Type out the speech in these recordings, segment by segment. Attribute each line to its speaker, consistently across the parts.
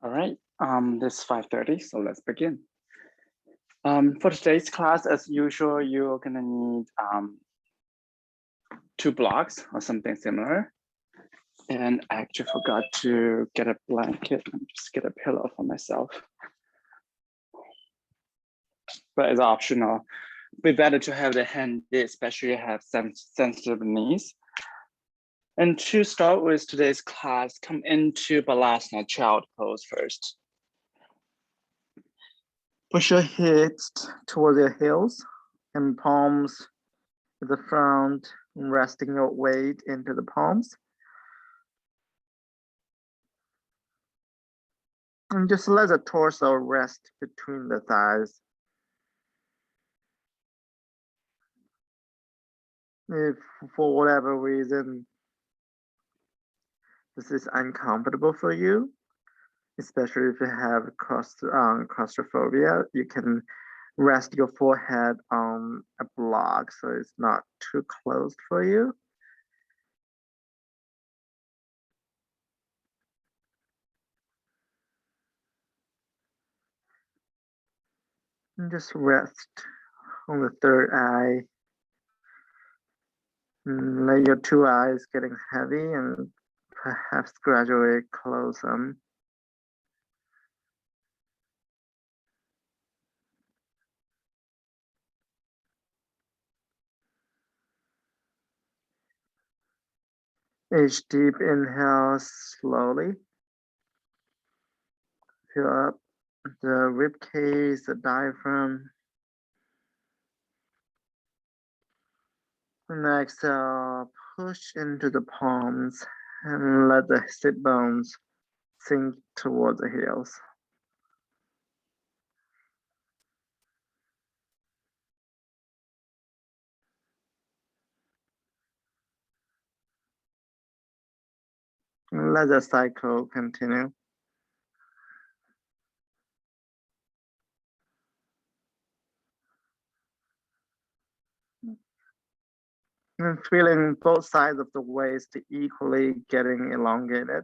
Speaker 1: All right, this is 5:30, so let's begin. For today's class, as usual, you're gonna need 2 blocks or something similar. And I actually forgot to get a blanket. Let me just get a pillow for myself. But it's optional. Be better to have the handy, especially have sensitive knees. And to start with today's class, come into Balasana Child Pose first. Push your hips towards your heels and palms to the front, resting your weight into the palms. And just let the torso rest between the thighs. If for whatever reason this is uncomfortable for you, especially if you have claustrophobia, you can rest your forehead on a block so it's not too closed for you. And just rest on the third eye. And let your 2 eyes getting heavy and perhaps gradually close them. Each deep inhale slowly. Fill up the rib cage, the diaphragm. And exhale, push into the palms and let the sit bones sink towards the heels. And let the cycle continue. And feeling both sides of the waist equally getting elongated.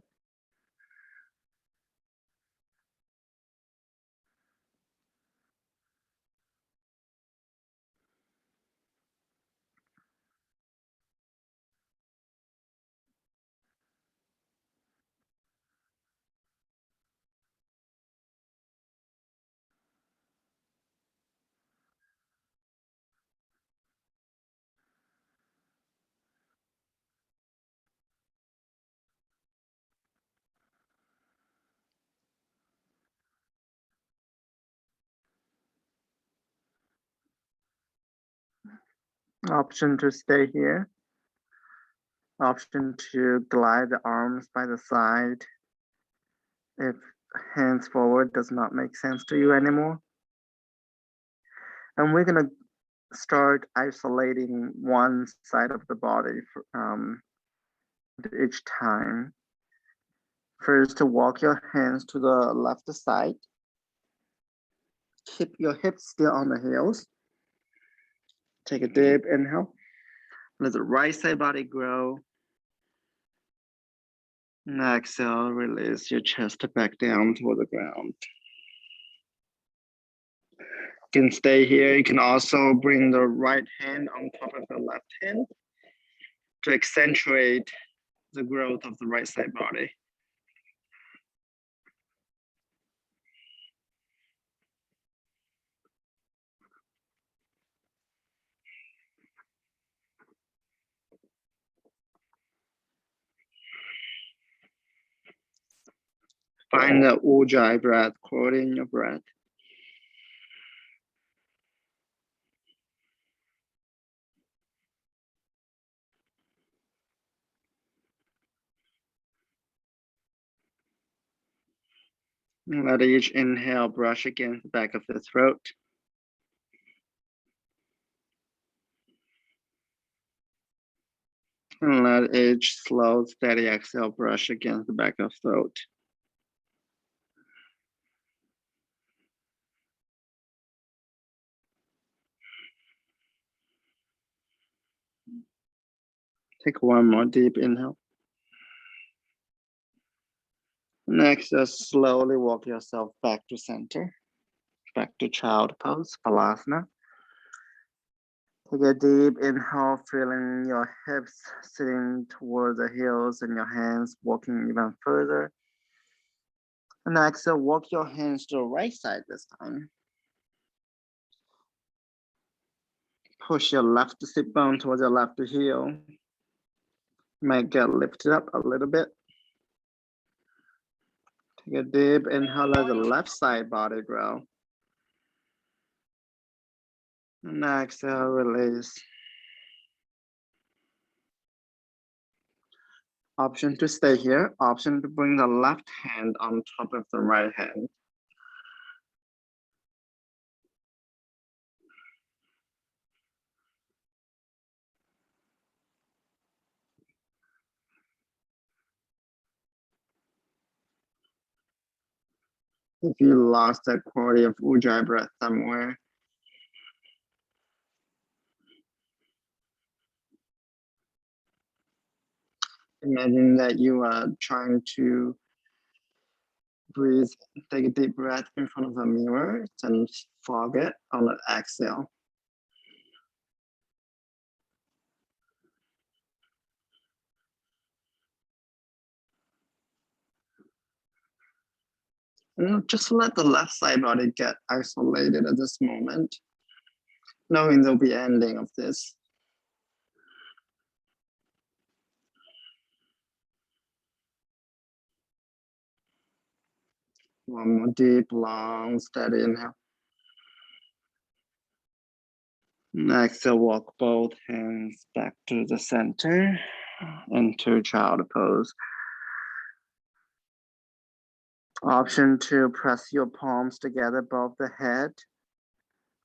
Speaker 1: Option to stay here. Option to glide the arms by the side if hands forward does not make sense to you anymore. And we're gonna start isolating one side of the body each time. First, to walk your hands to the left side. Keep your hips still on the heels. Take a deep inhale. Let the right side body grow. And exhale, release your chest back down toward the ground. You can stay here. You can also bring the right hand on top of the left hand to accentuate the growth of the right side body. Find the Ujjayi breath, quoting your breath. And let each inhale brush against the back of the throat. And let each slow, steady exhale brush against the back of the throat. Take one more deep inhale. Next, just slowly walk yourself back to center, back to child pose, Balasana. Take a deep inhale, feeling your hips sitting toward the heels and your hands walking even further. And exhale, walk your hands to the right side this time. Push your left sit bone towards your left heel. Might get lifted up a little bit. Take a deep inhale, let the left side body grow. And exhale, release. Option to stay here, option to bring the left hand on top of the right hand. If you lost that quality of Ujjayi breath somewhere, imagine that you are trying to breathe, take a deep breath in front of a mirror and fog it on the exhale. And just let the left side body get isolated at this moment, knowing there'll be ending of this. One more deep, long, steady inhale. Next, walk both hands back to the center into child pose. Option to press your palms together above the head.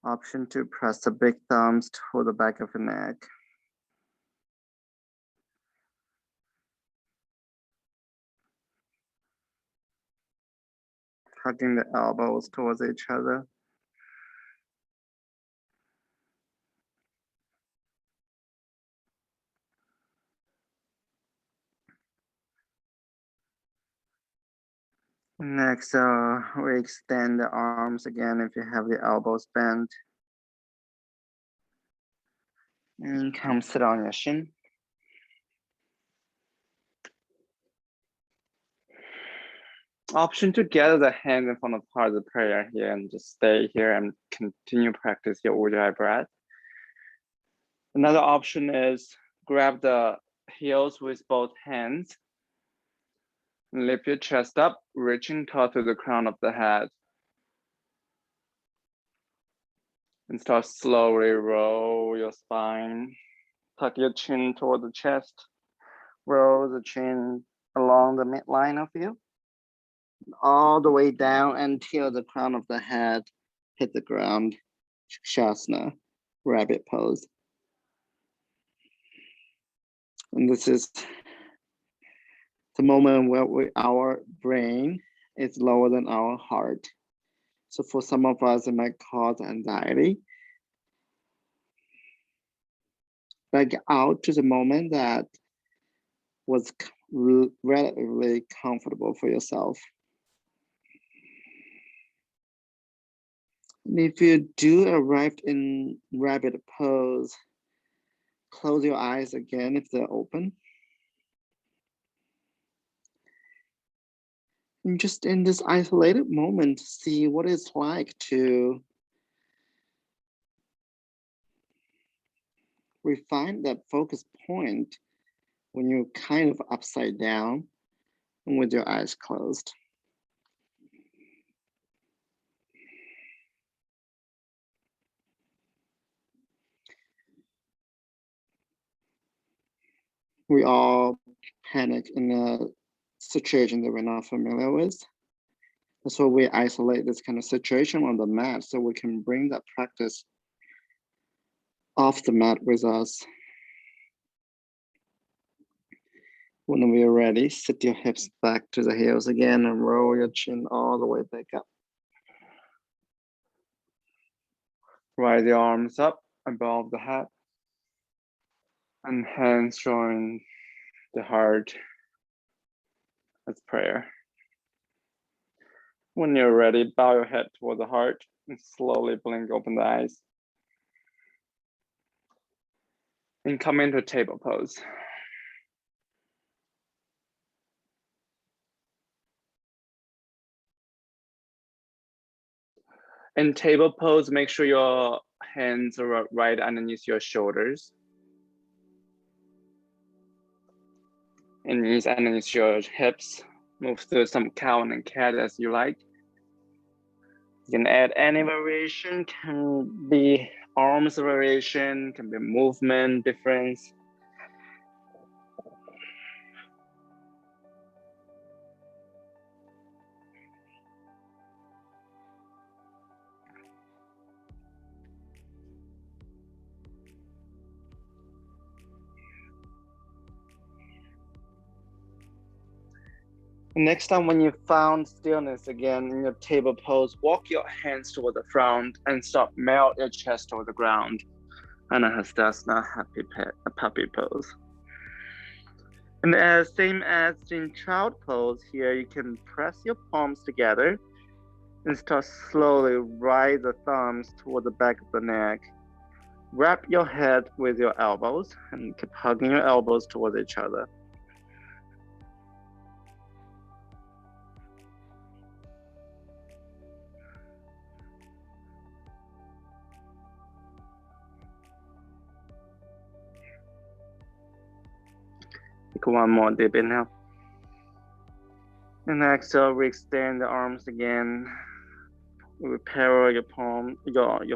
Speaker 1: Option to press the big thumbs to the back of the neck. Hugging the elbows towards each other. Next, we extend the arms again if you have the elbows bent. And come sit on your shin. Option to gather the hands in front of part of the prayer here and just stay here and continue practice your Ujjayi breath. Another option is grab the heels with both hands. Lift your chest up, reaching toward to the crown of the head. And start slowly roll your spine. Tuck your chin toward the chest. Roll the chin along the midline of you. All the way down until the crown of the head hit the ground. Shasana, rabbit pose. And this is the moment where our brain is lower than our heart. So for some of us, it might cause anxiety. Back out to the moment that was relatively comfortable for yourself. And if you do arrive in rabbit pose, close your eyes again if they're open. And just in this isolated moment, see what it's like to refine that focus point when you're kind of upside down and with your eyes closed. We all panic in a situation that we're not familiar with. So we isolate this kind of situation on the mat so we can bring that practice off the mat with us. When we are ready, sit your hips back to the heels again and roll your chin all the way back up. Rise the arms up above the head and hands join the heart as prayer. When you're ready, bow your head toward the heart and slowly blink open the eyes. And come into table pose. In table pose, make sure your hands are right underneath your shoulders. And knees underneath your hips. Move through some cow and cat as you like. You can add any variation, can be arms variation, can be movement difference. Next time when you found stillness again in your table pose, walk your hands toward the front and stop, melt your chest toward the ground. Anahastasana, puppy pose. And as same as in child pose here, you can press your palms together and start slowly rise the thumbs toward the back of the neck. Wrap your head with your elbows and keep hugging your elbows towards each other. Take one more deep inhale. And exhale, we extend the arms again. We parallel your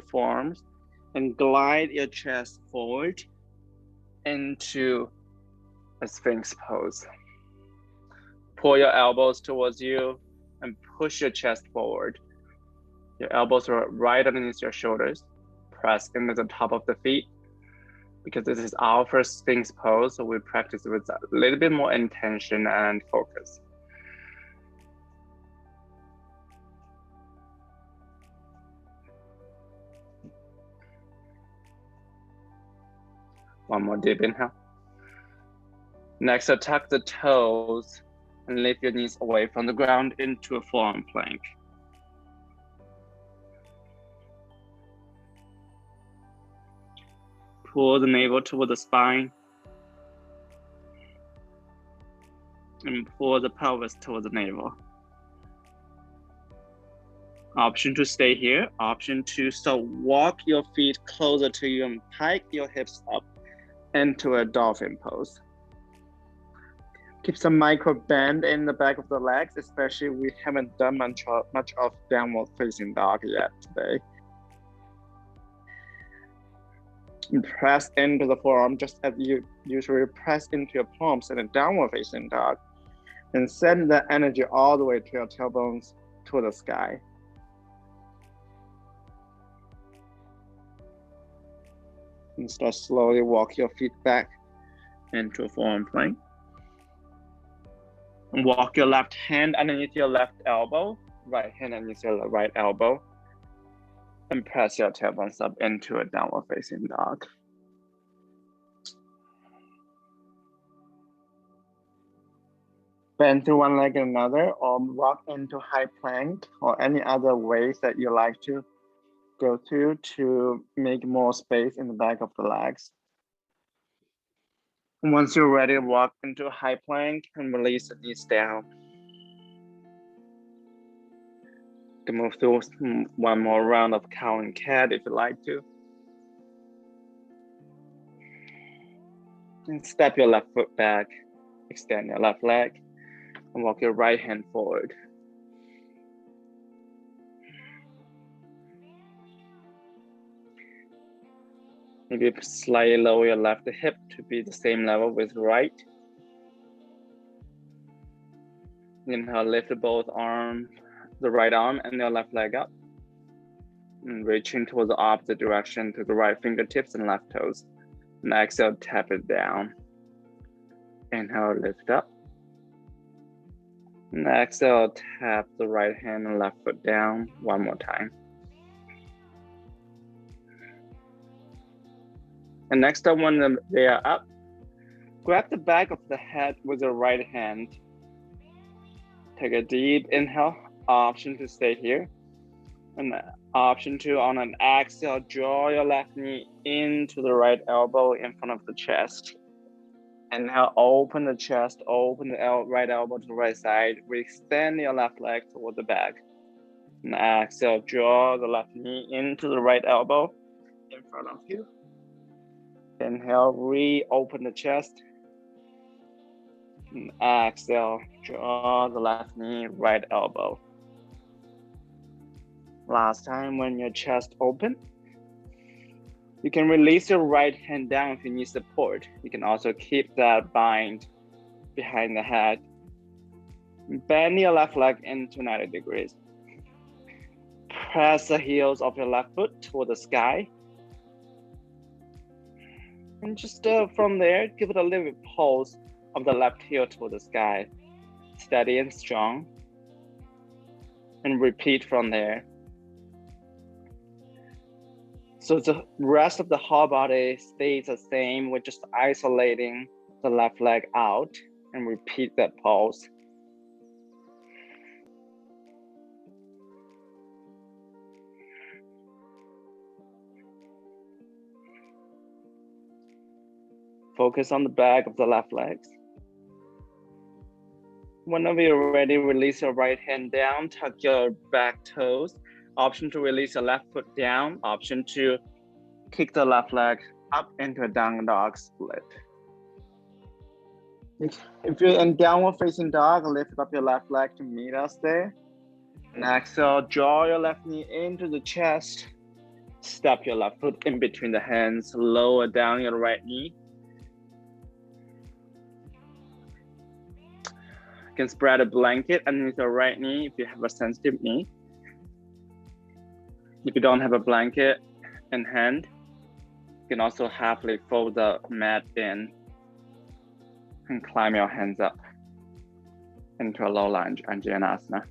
Speaker 1: forearms and glide your chest forward into a Sphinx pose. Pull your elbows towards you and push your chest forward. Your elbows are right underneath your shoulders. Press into the top of the feet. Because this is our first Sphinx pose, so we practice with a little bit more intention and focus. One more deep inhale. Next, tuck the toes and lift your knees away from the ground into a forearm plank. Pull the navel toward the spine and pull the pelvis toward the navel. Option to stay here, option to walk your feet closer to you and pike your hips up into a dolphin pose. Keep some micro bend in the back of the legs, especially we haven't done much of downward facing dog yet today. And press into the forearm just as you usually press into your palms in a downward facing dog. And send the energy all the way to your tailbones to the sky. And start slowly walk your feet back into a forearm plank. And walk your left hand underneath your left elbow, right hand underneath your right elbow, and press your tailbones up into a downward facing dog. Bend through one leg and another, or rock into high plank, or any other ways that you like to go through to make more space in the back of the legs. Once you're ready, walk into a high plank and release the knees down. You can move through one more round of cow and cat if you like to. And step your left foot back, extend your left leg, and walk your right hand forward. Maybe slightly lower your left hip to be the same level with right. Inhale, lift both arms, the right arm and your left leg up. And reaching towards the opposite direction to the right fingertips and left toes. And exhale, tap it down. Inhale, lift up. And exhale, tap the right hand and left foot down one more time. And next time when they are up, grab the back of the head with your right hand. Take a deep inhale option to stay here. And option 2, on an exhale, draw your left knee into the right elbow in front of the chest. Inhale, open the chest, open the right elbow to the right side. Extend your left leg toward the back. And exhale, draw the left knee into the right elbow in front of you. Inhale, reopen the chest. And exhale, draw the left knee, right elbow. Last time, when your chest open, you can release your right hand down if you need support. You can also keep that bind behind the head. Bend your left leg into 90 degrees. Press the heels of your left foot toward the sky. And just from there, give it a little bit pulse of the left heel toward the sky. Steady and strong. And repeat from there. So the rest of the whole body stays the same. We're just isolating the left leg out and repeat that pulse. Focus on the back of the left legs. Whenever you're ready, release your right hand down, tuck your back toes. Option to release your left foot down. Option to kick the left leg up into a down dog split. If you're in downward facing dog, lift up your left leg to meet us there. And exhale, draw your left knee into the chest. Step your left foot in between the hands. Lower down your right knee. You can spread a blanket underneath your right knee if you have a sensitive knee. If you don't have a blanket in hand, you can also happily fold the mat in and climb your hands up into a low lunge, Anjaneyasana.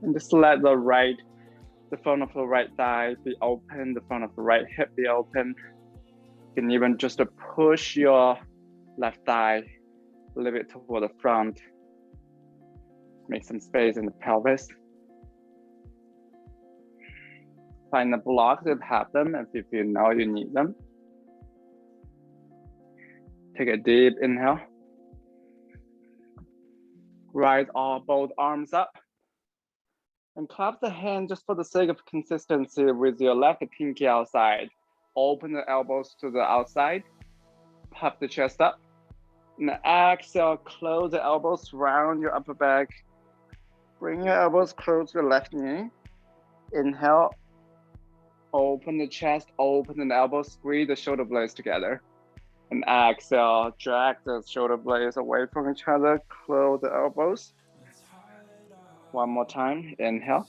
Speaker 1: And just let the front of the right thigh be open, the front of the right hip be open. You can even just push your left thigh a little bit toward the front. Make some space in the pelvis. Find the blocks if you have them, if you know you need them. Take a deep inhale. Rise both arms up. And clap the hand just for the sake of consistency with your left pinky outside. Open the elbows to the outside. Puff the chest up. And exhale, close the elbows around your upper back. Bring your elbows close to your left knee. Inhale. Open the chest, open the elbows, squeeze the shoulder blades together. And exhale, drag the shoulder blades away from each other, close the elbows. One more time, inhale.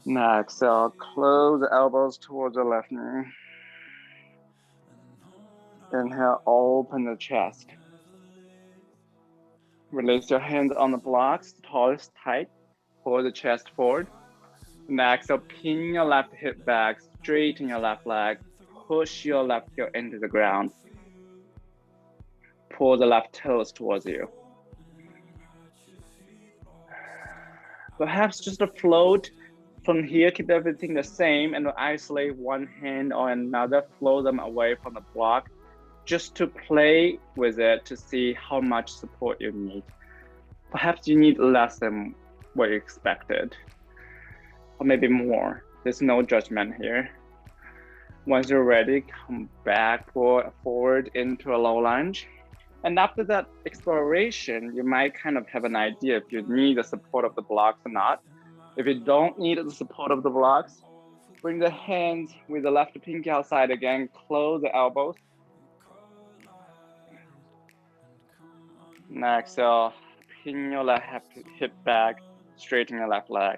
Speaker 1: And exhale, close the elbows towards the left knee. Inhale, open the chest. Release your hands on the blocks, toes tight, pull the chest forward. And exhale, pin your left hip back, straighten your left leg, push your left heel into the ground. Pull the left toes towards you. Perhaps just a float from here, keep everything the same and isolate one hand or another, flow them away from the block, just to play with it to see how much support you need. Perhaps you need less than what you expected, or maybe more. There's no judgment here. Once you're ready, come back forward into a low lunge. And after that exploration, you might kind of have an idea if you need the support of the blocks or not. If you don't need the support of the blocks, bring the hands with the left pinky outside again, close the elbows. And exhale, pin your left hip back, straighten your left leg.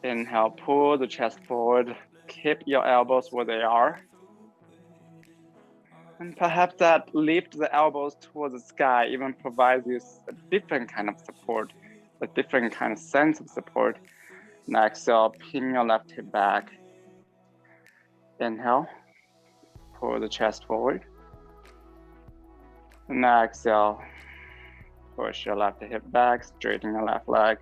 Speaker 1: Inhale, pull the chest forward, keep your elbows where they are. And perhaps that lift the elbows towards the sky even provides you a different kind of support, a different kind of sense of support. And exhale, pin your left hip back. Inhale, pull the chest forward. And exhale, Push your left hip back, straighten your left leg.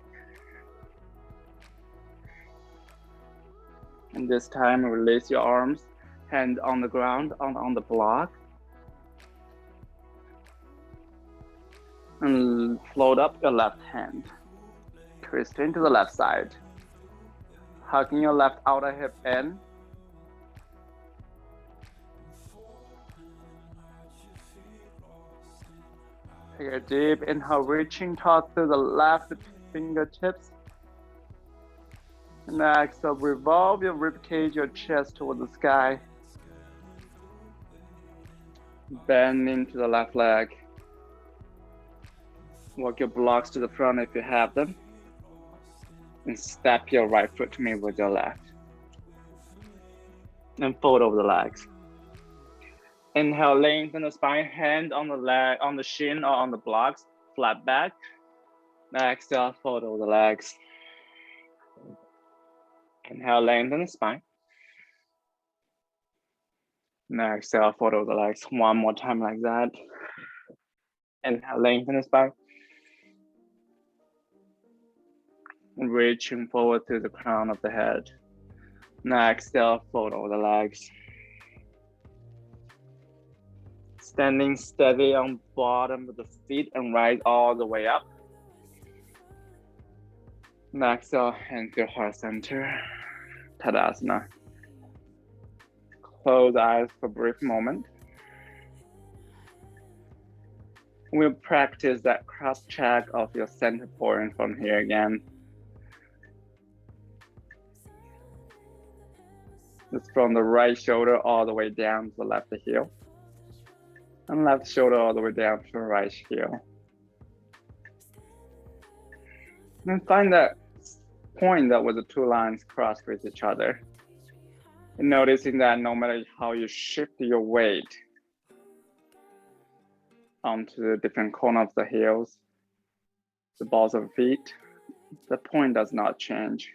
Speaker 1: And this time, release your arms, hand on the ground, on the block. And float up your left hand. Twist into the left side. Hugging your left outer hip in. Take a deep inhale, reaching towards the left fingertips. And exhale, revolve your ribcage, your chest toward the sky. Bend into the left leg. Walk your blocks to the front if you have them. And step your right foot to meet with your left. And fold over the legs. Inhale, lengthen the spine, hand on the leg, on the shin or on the blocks, flat back. Exhale, fold over the legs. Inhale, lengthen the spine. Exhale, fold over the legs. One more time like that. Inhale, lengthen the spine. And reaching forward to the crown of the head. Exhale, fold over the legs. Standing steady on bottom of the feet and rise all the way up. Exhale, hands to heart center. Tadasana. Close eyes for a brief moment. We'll practice that cross check of your center point from here again. It's from the right shoulder all the way down to the left heel. And left shoulder all the way down to the right heel. And find that point that was the two lines crossed with each other. And noticing that no matter how you shift your weight onto the different corner of the heels, the balls of feet, the point does not change.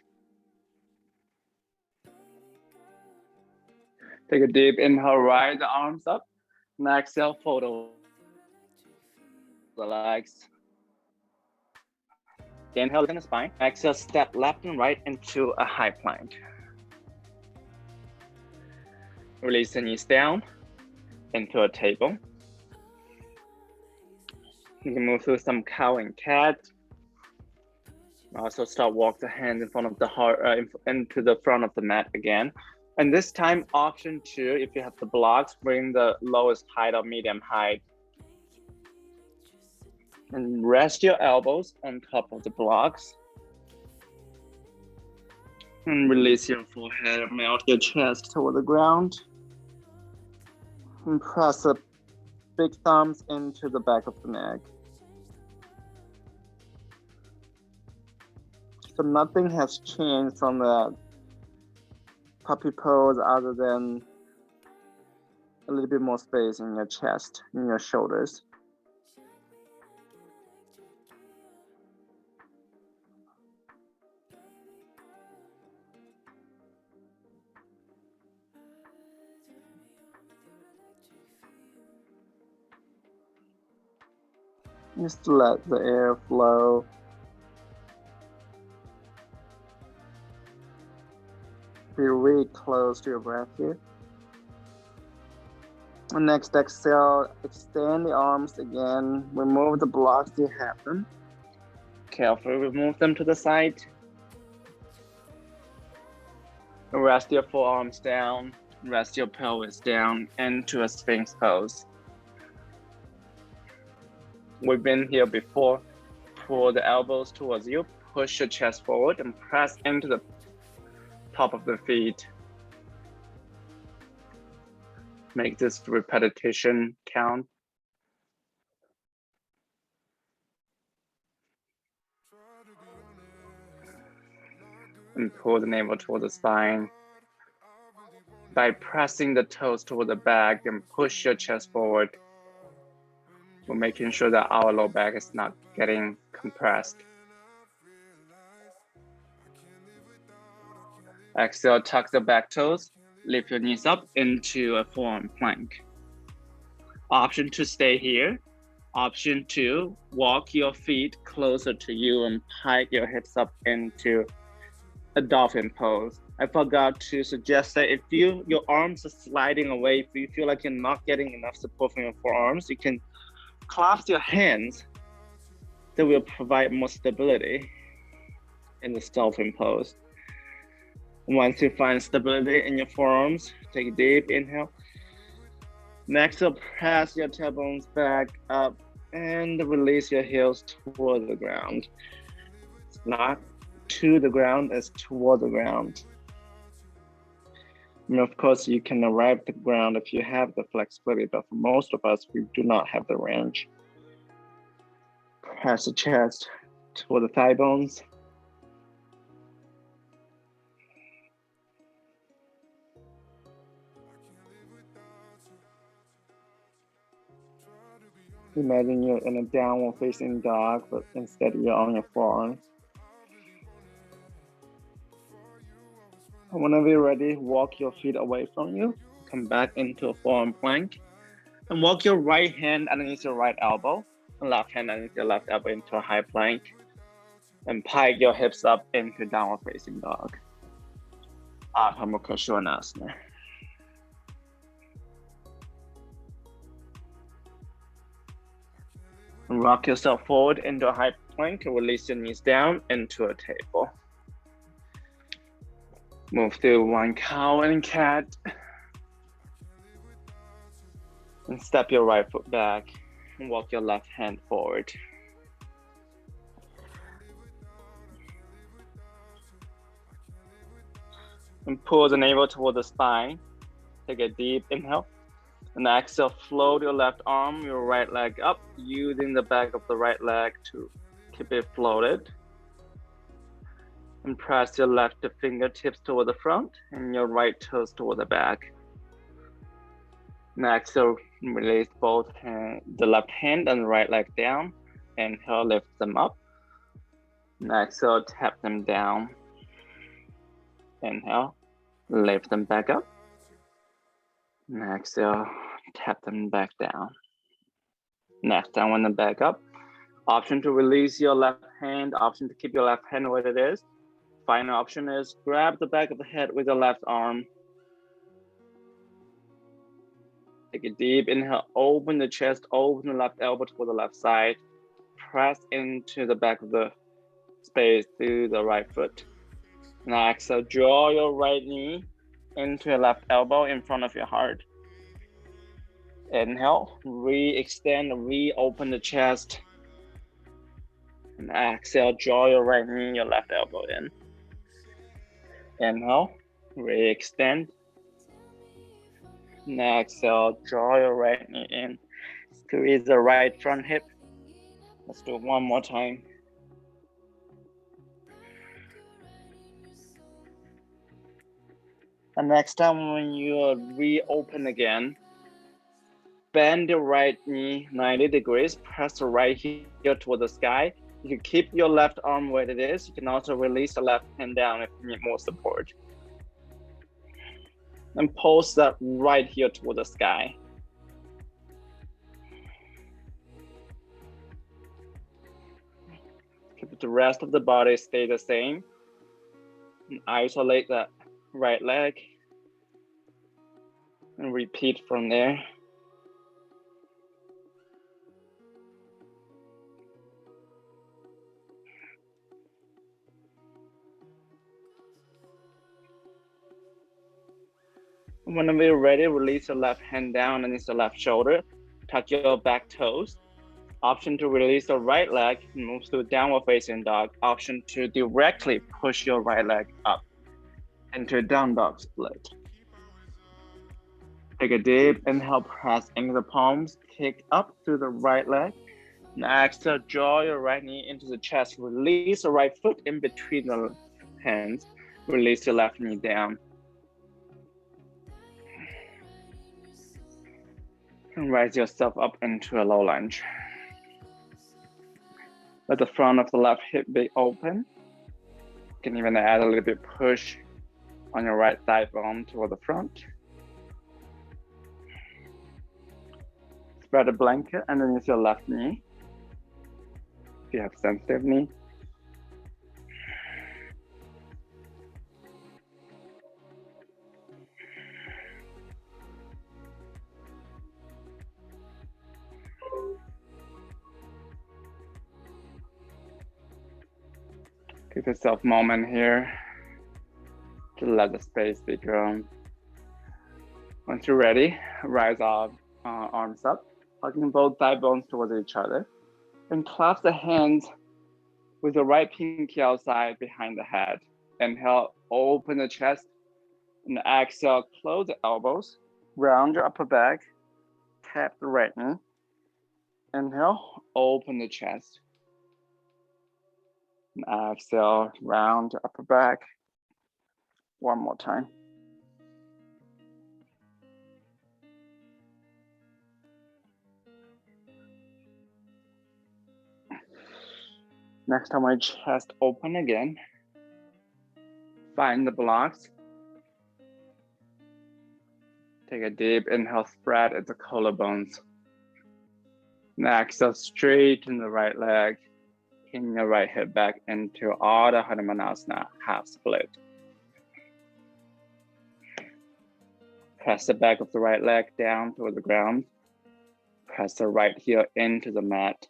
Speaker 1: Take a deep inhale, rise the arms up. And exhale, fold over the legs. Inhale in the spine. Exhale, step left and right into a high plank. Release the knees down into a table. You can move through some cow and cat. Also start walk the hand in front of the heart, into the front of the mat again. And this time, option 2, if you have the blocks, bring the lowest height or medium height. And rest your elbows on top of the blocks. And release your forehead, melt your chest toward the ground. And press the big thumbs into the back of the neck. So nothing has changed from the puppy pose other than a little bit more space in your chest, in your shoulders. Just let the air flow. Be really close to your breath here. And next exhale, extend the arms again. Remove the blocks you have them. Carefully remove them to the side. Rest your forearms down. Rest your pelvis down into a Sphinx pose. We've been here before. Pull the elbows towards you. Push your chest forward and press into the top of the feet. Make this repetition count. And pull the navel toward the spine. By pressing the toes toward the back and push your chest forward. We're making sure that our low back is not getting compressed. Exhale, tuck the back toes. Lift your knees up into a forearm plank. Option to stay here. Option 2, walk your feet closer to you and pike your hips up into a dolphin pose. I forgot to suggest that if your arms are sliding away, if you feel like you're not getting enough support from your forearms, you can clasp your hands. That will provide more stability in the dolphin pose. Once you find stability in your forearms, take a deep inhale. Next up, press your tailbones back up and release your heels toward the ground. It's not to the ground, it's toward the ground. And of course, you can arrive at the ground if you have the flexibility, but for most of us, we do not have the range. Press the chest toward the thigh bones. Imagine you're in a downward facing dog, but instead you're on your forearms. Whenever you're ready, walk your feet away from you. Come back into a forearm plank. And walk your right hand underneath your right elbow. And left hand underneath your left elbow into a high plank. And pike your hips up into downward facing dog. Ardha Mukha Svanasana. And rock yourself forward into a high plank and release your knees down into a table. Move through one cow and cat. And step your right foot back and walk your left hand forward. And pull the navel toward the spine. Take a deep inhale. And exhale, float your left arm, your right leg up, using the back of the right leg to keep it floated. And press your left fingertips toward the front and your right toes toward the back. And exhale, release both the left hand and the right leg down. Inhale, lift them up. And exhale, tap them down. Inhale, lift them back up. And exhale, tap them back down. Next time, when them back up. Option to release your left hand, option to keep your left hand where it is. Final option is grab the back of the head with the left arm. Take a deep inhale, open the chest, open the left elbow toward the left side. Press into the back of the space through the right foot. Now exhale, draw your right knee into your left elbow in front of your heart. Inhale, re-extend, reopen the chest. And exhale, draw your right knee, your left elbow in. Inhale, re-extend. And exhale, draw your right knee in. Squeeze the right front hip. Let's do it one more time. And next time when you reopen again, bend the right knee 90 degrees, press the right heel toward the sky. You can keep your left arm where it is. You can also release the left hand down if you need more support. And pulse that right heel toward the sky. Keep the rest of the body stay the same. And isolate that right leg. And repeat from there. Whenever you're ready, release your left hand down underneath the left shoulder. Tuck your back toes. Option to release the right leg, move to downward facing dog. Option to directly push your right leg up into a down dog split. Take a deep inhale, press into the palms, kick up through the right leg. Next, draw your right knee into the chest. Release the right foot in between the hands. Release your left knee down. And raise yourself up into a low lunge. Let the front of the left hip be open. You can even add a little bit push on your right thigh bone toward the front. Spread a blanket underneath your left knee. If you have sensitive knee. Give yourself a moment here to let the space be grown. Once you're ready, rise up, arms up, hugging both thigh bones towards each other, and clasp the hands with the right pinky outside behind the head. Inhale, open the chest, and exhale, close the elbows, round your upper back, tap the right knee. Inhale, open the chest. And exhale, round your upper back. One more time. Next time, my chest open again. Find the blocks. Take a deep inhale, spread at the collarbones. Next, exhale, straighten the right leg. Pin your right hip back into Ardha Hanumanasana, half split. Press the back of the right leg down toward the ground. Press the right heel into the mat.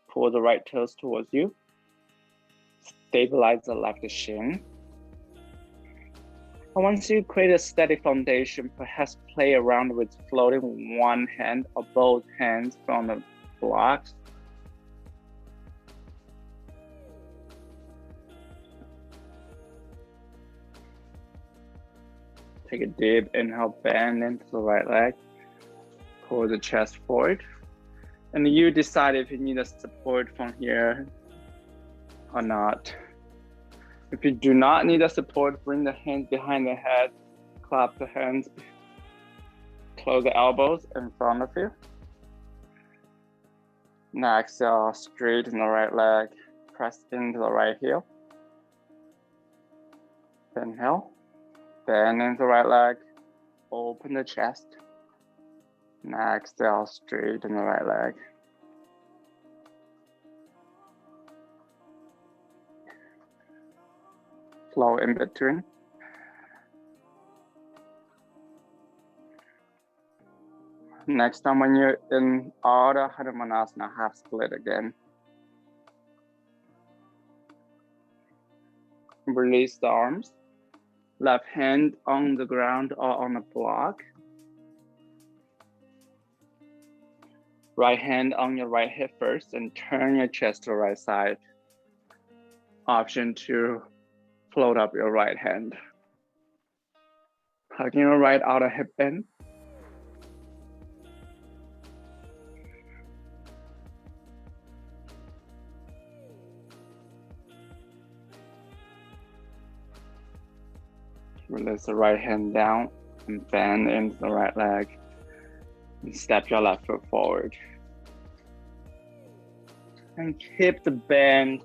Speaker 1: Pull the right toes towards you. Stabilize the left shin. And once you create a steady foundation, perhaps play around with floating one hand or both hands from the blocks. Take a deep inhale, bend into the right leg. Pull the chest forward. And you decide if you need a support from here or not. If you do not need a support, bring the hands behind the head, clap the hands, close the elbows in front of you. Now exhale, straighten the right leg, press into the right heel. Inhale, bend into the right leg, open the chest. Now exhale, straighten the right leg. Flow in between. Next time when you're in Ardha Hanumanasana, half split again. Release the arms. Left hand on the ground or on a block. Right hand on your right hip first and turn your chest to the right side. Option 2, float up your right hand. Hugging your right outer hip in. Release the right hand down and bend into the right leg. And step your left foot forward. And keep the bend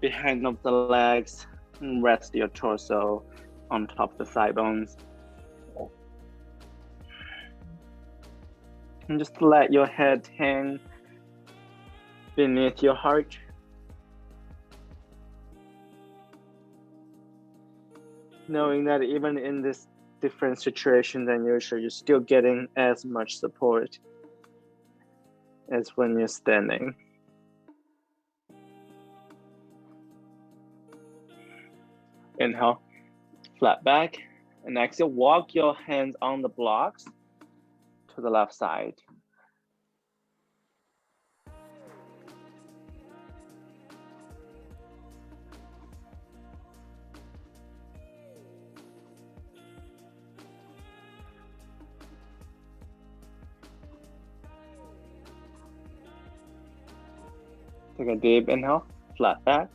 Speaker 1: behind of the legs and rest your torso on top of the thigh bones. And just let your head hang beneath your heart. Knowing that even in this different situation than usual, you're still getting as much support as when you're standing. Inhale, flat back, and exhale, walk your hands on the blocks to the left side. Take a deep inhale, flat back.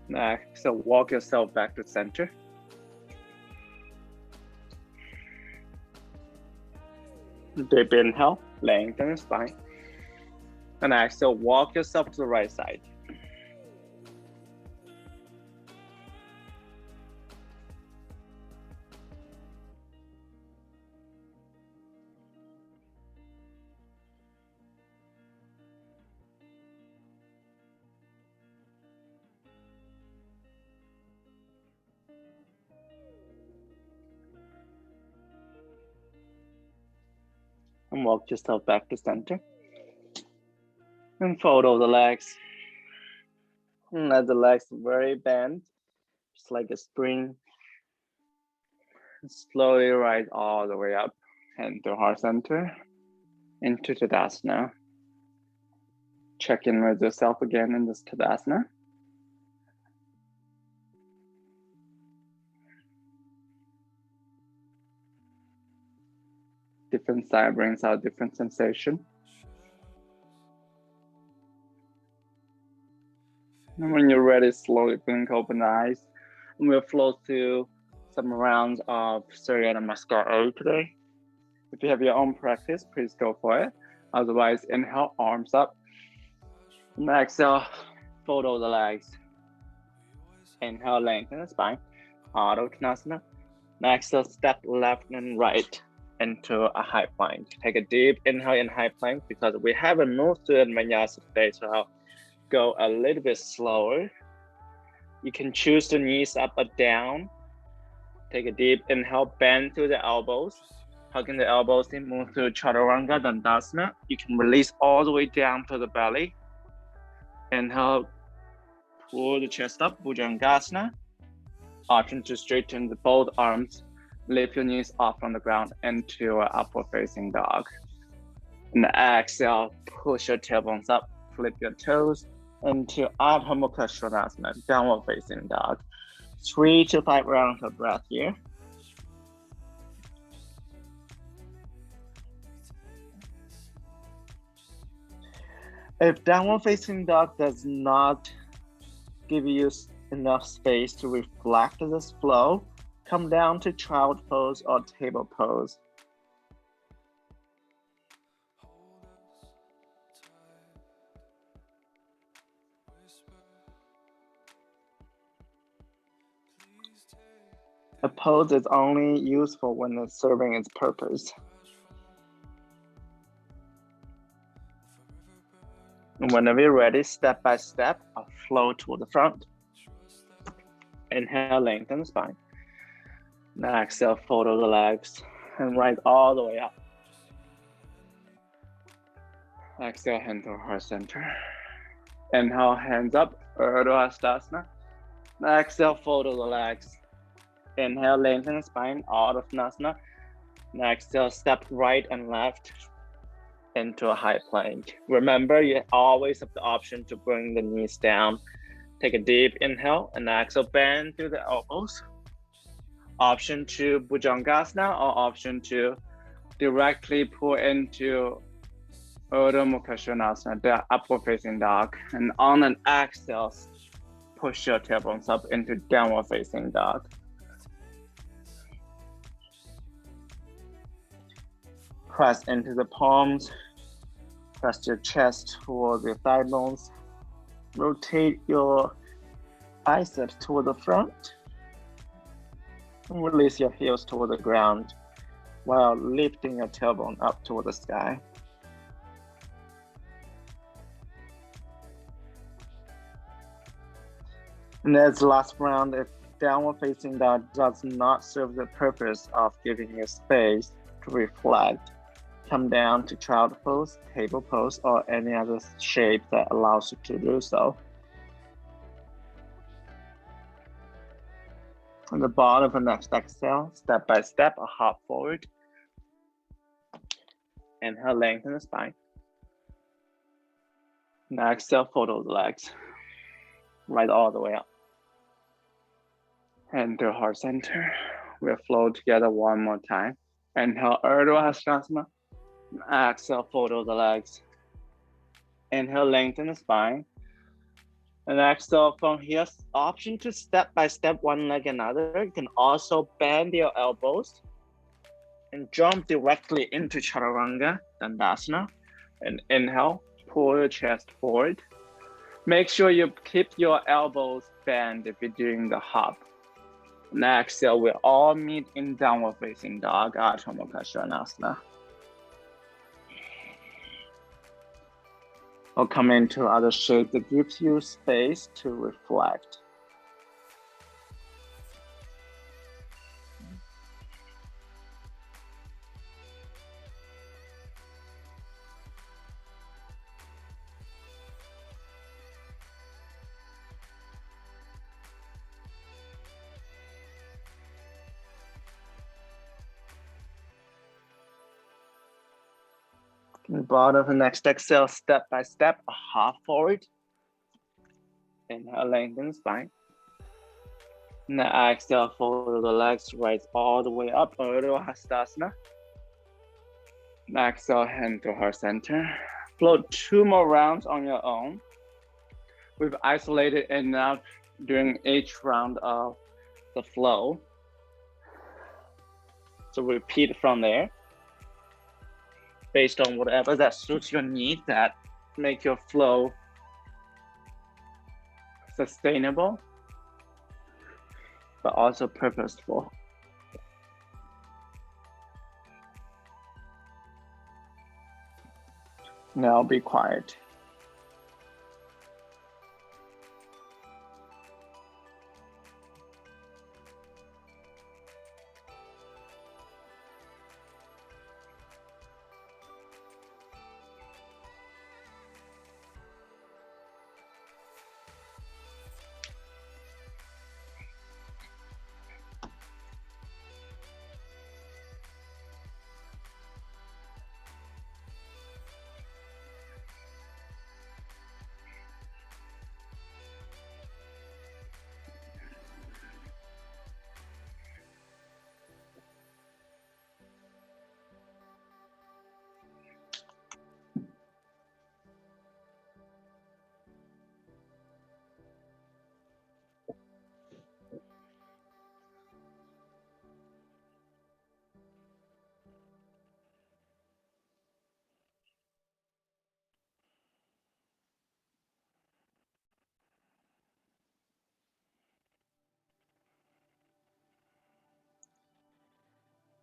Speaker 1: Next, so walk yourself back to center. Deep inhale, lengthen your spine. And exhale, walk yourself to the right side. And walk yourself back to center. And fold over the legs. And let the legs very bend, just like a spring. And slowly rise all the way up into heart center, into Tadasana. Check in with yourself again in this Tadasana. Different side brings out different sensation. And when you're ready, slowly blink open the eyes. And we'll flow through some rounds of Surya Namaskar today. If you have your own practice, please go for it. Otherwise, inhale, arms up. And exhale, fold over the legs. Inhale, lengthen the spine. Ardha Uttanasana. Exhale, step left and right into a high plank. Take a deep inhale in high plank because we haven't moved to Vinyasa today, so I'll go a little bit slower. You can choose the knees up or down. Take a deep inhale, bend through the elbows. Hugging the elbows in, move to Chaturanga Dandasana. You can release all the way down to the belly. Inhale, pull the chest up, Bhujangasana. Option to straighten the both arms. Lift your knees off from the ground into an upward facing dog. And exhale, push your tailbones up, flip your toes into Ardha Mukha Svanasana, downward facing dog. 3 to 5 rounds of breath here. If downward facing dog does not give you enough space to reflect this flow, come down to child pose or table pose. A pose is only useful when it's serving its purpose. And whenever you're ready, step by step, I'll flow toward the front. Inhale, lengthen the spine. Now exhale, fold over the legs and rise all the way up. Exhale, hand to heart center. Inhale, hands up, Urdhva Hastasana. Now exhale, fold over the legs. Inhale, lengthen the spine, Ardha Uttanasana. Now exhale, step right and left into a high plank. Remember, you always have the option to bring the knees down. Take a deep inhale and exhale, bend through the elbows. Option to Bhujangasana or option to directly pull into Urdhva Mukha Svanasana, the upward facing dog. And on an exhale, push your tailbones up into downward facing dog. Press into the palms, press your chest toward the thigh bones, rotate your biceps toward the front, and release your heels toward the ground while lifting your tailbone up toward the sky. And as the last round, if downward facing dog does not serve the purpose of giving you space to reflect, come down to child pose, table pose, or any other shape that allows you to do so. On the bottom of the next exhale, step by step, a hop forward. Inhale, lengthen the spine. Now exhale, fold over the legs. Right all the way up. And to heart center. We'll flow together one more time. Inhale, Urdhva Hastasana. Exhale, fold over the legs. Inhale, lengthen the spine. And exhale from here, option to step by step one leg another. You can also bend your elbows and jump directly into Chaturanga Dandasana. And inhale, pull your chest forward. Make sure you keep your elbows bent if you're doing the hop. And exhale, we all meet in downward facing dog, Ardha Mukha Svanasana. Or come into other shape that gives you space to reflect. And bottom of the next exhale, step by step, a half forward. Inhale, lengthen spine. Now exhale, fold the legs, rise all the way up, Urdhva Hastasana. Now exhale, hand to heart center. Float 2 more rounds on your own. We've isolated enough during each round of the flow. So repeat from there. Based on whatever that suits your need, that make your flow sustainable, but also purposeful. Now be quiet.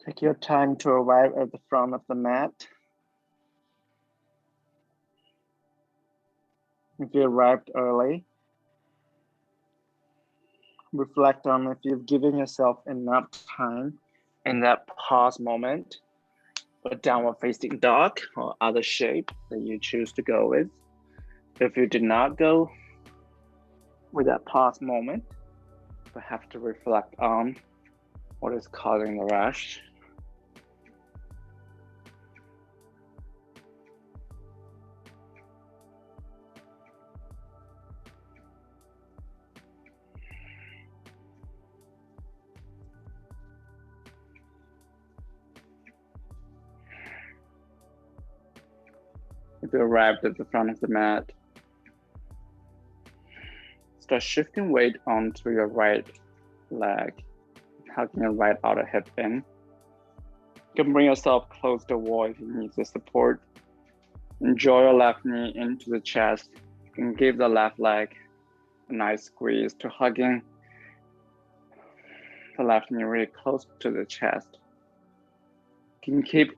Speaker 1: Take your time to arrive at the front of the mat. If you arrived early, reflect on if you've given yourself enough time in that pause moment for downward facing dog or other shape that you choose to go with. If you did not go with that pause moment, you have to reflect on what is causing the rush. If you arrived at the front of the mat, start shifting weight onto your right leg, hugging your right outer hip in. You can bring yourself close to the wall if you need the support. Enjoy your left knee into the chest. You can give the left leg a nice squeeze to hugging the left knee really close to the chest. You can keep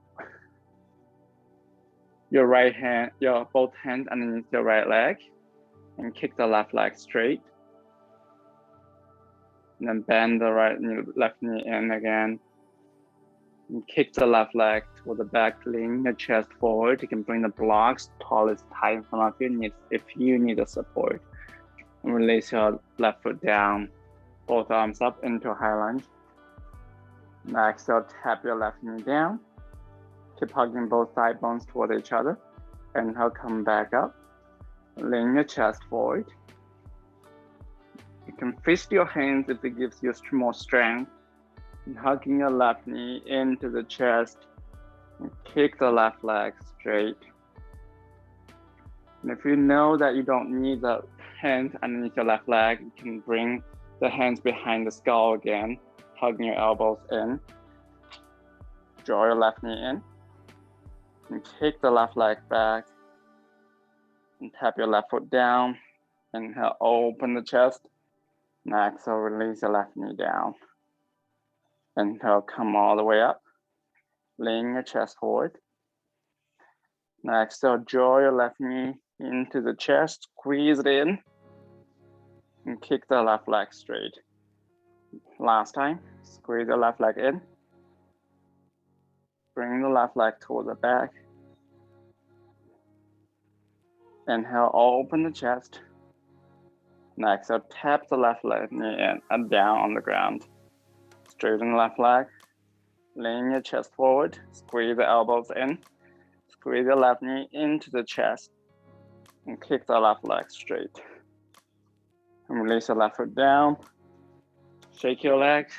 Speaker 1: your right hand, both hands underneath your right leg, and kick the left leg straight. And then bend the left knee in again. And kick the left leg toward the back, lean your chest forward. You can bring the blocks tallest height in front of you if you need the support. And release your left foot down, both arms up into a high lunge. Now exhale, tap your left knee down. Keep hugging both thigh bones toward each other. Inhale, come back up. Lean your chest forward. You can fist your hands if it gives you more strength. And hugging your left knee into the chest. And kick the left leg straight. And if you know that you don't need the hands underneath your left leg, you can bring the hands behind the skull again, hugging your elbows in. Draw your left knee in. And kick the left leg back. And tap your left foot down. Inhale, open the chest. Now exhale, release your left knee down. Inhale, come all the way up. Lean your chest forward. Now exhale, draw your left knee into the chest, squeeze it in, and kick the left leg straight. Last time, squeeze the left leg in. Bring the left leg toward the back. Inhale, open the chest. Next, so tap the left leg knee in and down on the ground. Straighten the left leg. Lean your chest forward. Squeeze the elbows in. Squeeze your left knee into the chest and kick the left leg straight. And release the left foot down. Shake your legs.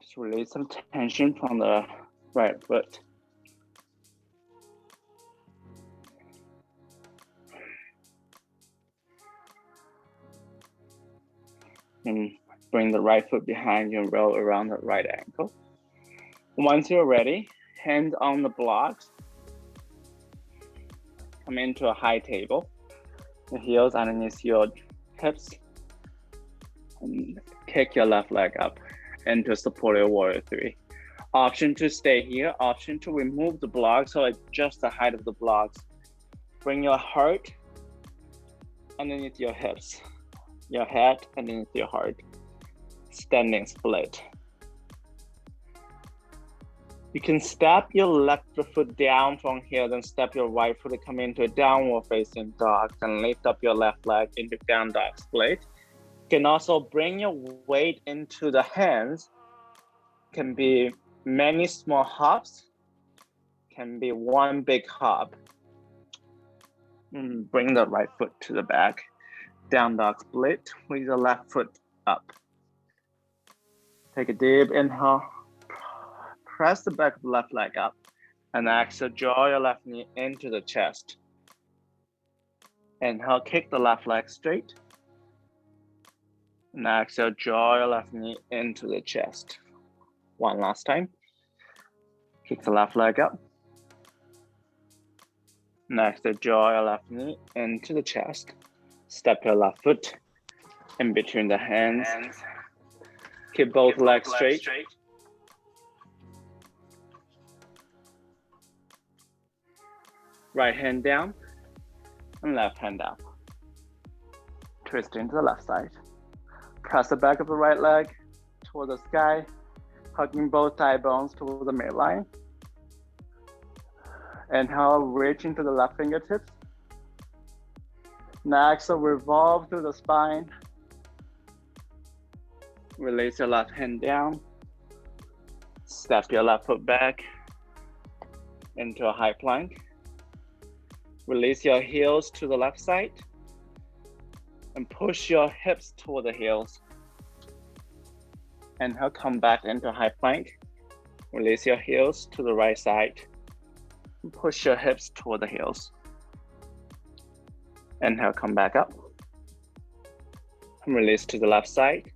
Speaker 1: Just release some tension from the right foot. And bring the right foot behind you and roll around the right ankle. Once you're ready, hands on the blocks. Come into a high table. The heels underneath your hips. And kick your left leg up into supported warrior 3. Option to stay here, option to remove the blocks or adjust the height of the blocks. Bring your heart underneath your hips, your head underneath your heart. Standing split. You can step your left foot down from here, then step your right foot to come into a downward facing dog, then lift up your left leg into down dog split. You can also bring your weight into the hands. Can be many small hops, can be one big hop. And bring the right foot to the back. Down dog split with the left foot up. Take a deep inhale. Press the back of the left leg up. And exhale, draw your left knee into the chest. Inhale, kick the left leg straight. And exhale, draw your left knee into the chest. One last time. Kick the left leg up. Next, draw your left knee into the chest. Step your left foot in between the hands. Keep both legs straight. Right hand down and left hand up. Twist into the left side. Press the back of the right leg toward the sky, hugging both thigh bones toward the midline. Inhale, reach into the left fingertips. Next, revolve through the spine. Release your left hand down. Step your left foot back into a high plank. Release your heels to the left side and push your hips toward the heels. Inhale, come back into high plank. Release your heels to the right side. And push your hips toward the heels. Inhale, come back up. And release to the left side.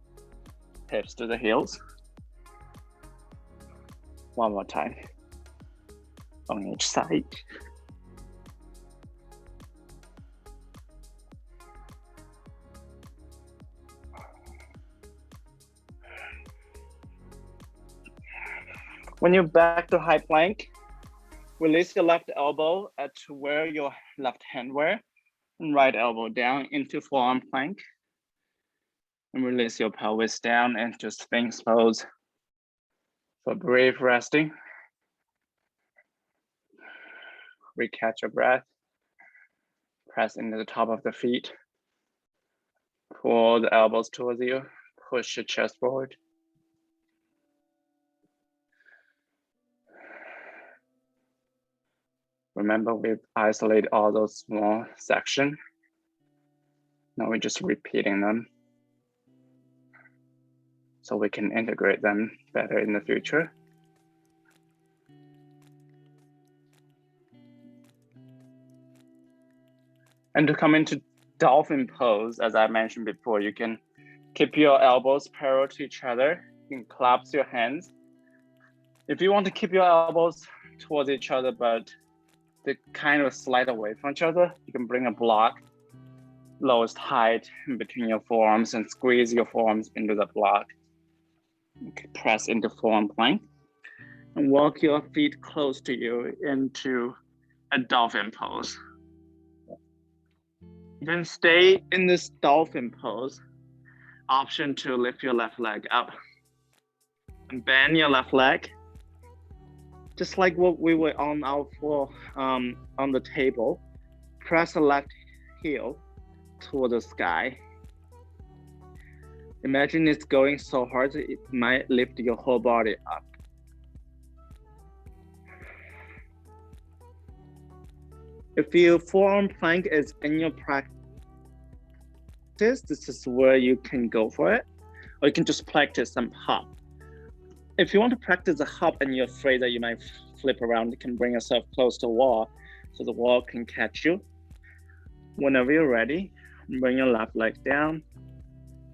Speaker 1: Hips to the heels. One more time. On each side. When you're back to high plank, release your left elbow at where your left hand were, and right elbow down into forearm plank. And release your pelvis down into Sphinx pose for brief resting. Recatch your breath. Press into the top of the feet. Pull the elbows towards you. Push your chest forward. Remember, we've isolated all those small sections. Now we're just repeating them so we can integrate them better in the future. And to come into dolphin pose, as I mentioned before, you can keep your elbows parallel to each other. You can clasp your hands. If you want to keep your elbows towards each other, but they kind of slide away from each other, you can bring a block, lowest height in between your forearms and squeeze your forearms into the block. Press into forearm plank and walk your feet close to you into a dolphin pose. Then stay in this dolphin pose. Option to lift your left leg up and bend your left leg. Just like what we were on our floor, on the table. Press the left heel toward the sky. Imagine it's going so hard, it might lift your whole body up. If your forearm plank is in your practice, this is where you can go for it, or you can just practice some hop. If you want to practice a hop and you're afraid that you might flip around, you can bring yourself close to the wall so the wall can catch you. Whenever you're ready, bring your left leg down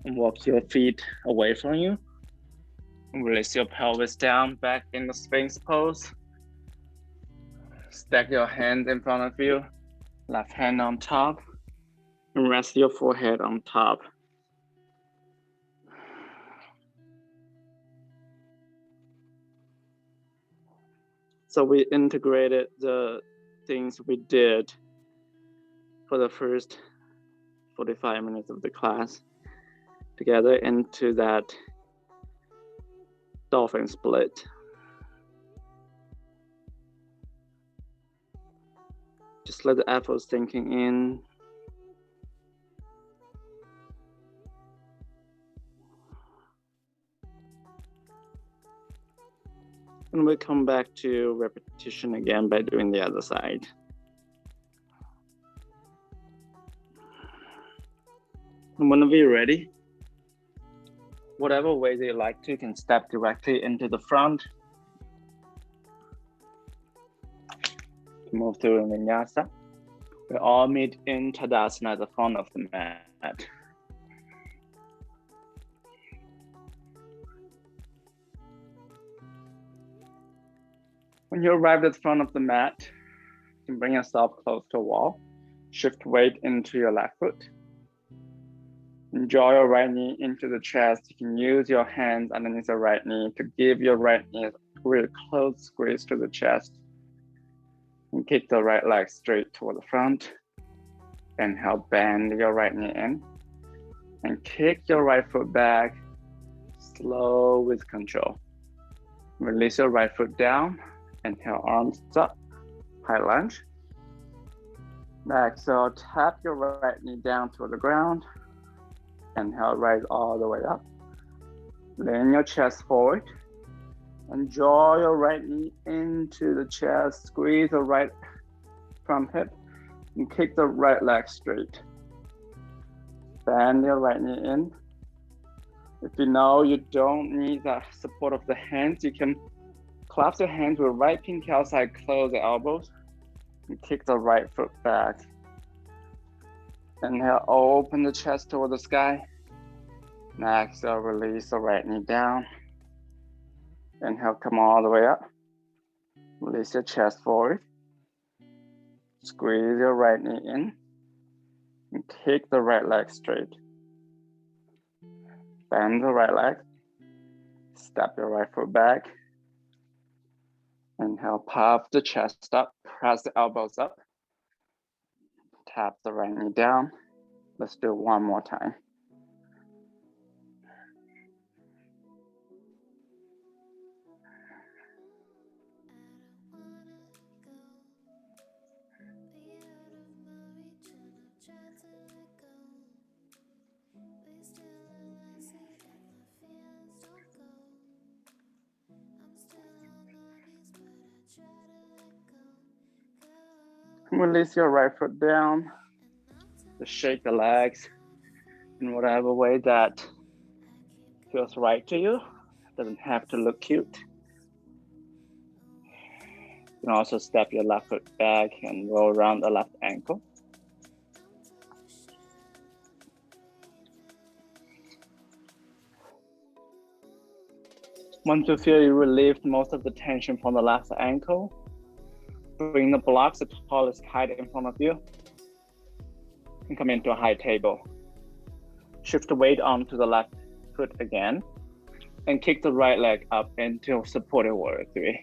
Speaker 1: and walk your feet away from you. Release your pelvis down, back in the Sphinx pose. Stack your hands in front of you, left hand on top, and rest your forehead on top. So we integrated the things we did for the first 45 minutes of the class together into that dolphin split. Just let the effort sinking in. And we'll come back to repetition again by doing the other side. And whenever you're ready, whatever way that you like to, you can step directly into the front. Move through Vinyasa. We all meet in Tadasana at the front of the mat. When you arrive at the front of the mat, you can bring yourself close to a wall. Shift weight into your left foot. Draw your right knee into the chest. You can use your hands underneath your right knee to give your right knee a really close squeeze to the chest. And kick the right leg straight toward the front. Inhale, bend your right knee in. And kick your right foot back, slow with control. Release your right foot down. Inhale, arms up, high lunge. Exhale, tap your right knee down toward the ground. Inhale, rise all the way up. Lean your chest forward. And draw your right knee into the chest. Squeeze the right front hip. And kick the right leg straight. Bend your right knee in. If you know you don't need the support of the hands, you can clasp your hands with right pinky outside, close the elbows, and kick the right foot back. Inhale, open the chest toward the sky. Exhale, release the right knee down. Inhale, come all the way up. Release your chest forward. Squeeze your right knee in. And kick the right leg straight. Bend the right leg. Step your right foot back. Inhale, puff the chest up. Press the elbows up. Tap the right knee down. Let's do it one more time. Release your right foot down. Just shake the legs in whatever way that feels right to you. It doesn't have to look cute. You can also step your left foot back and roll around the left ankle. Once you feel you relieved most of the tension from the left ankle, bring the blocks the tallest height in front of you and come into a high table. Shift the weight onto the left foot again and kick the right leg up into supported warrior 3.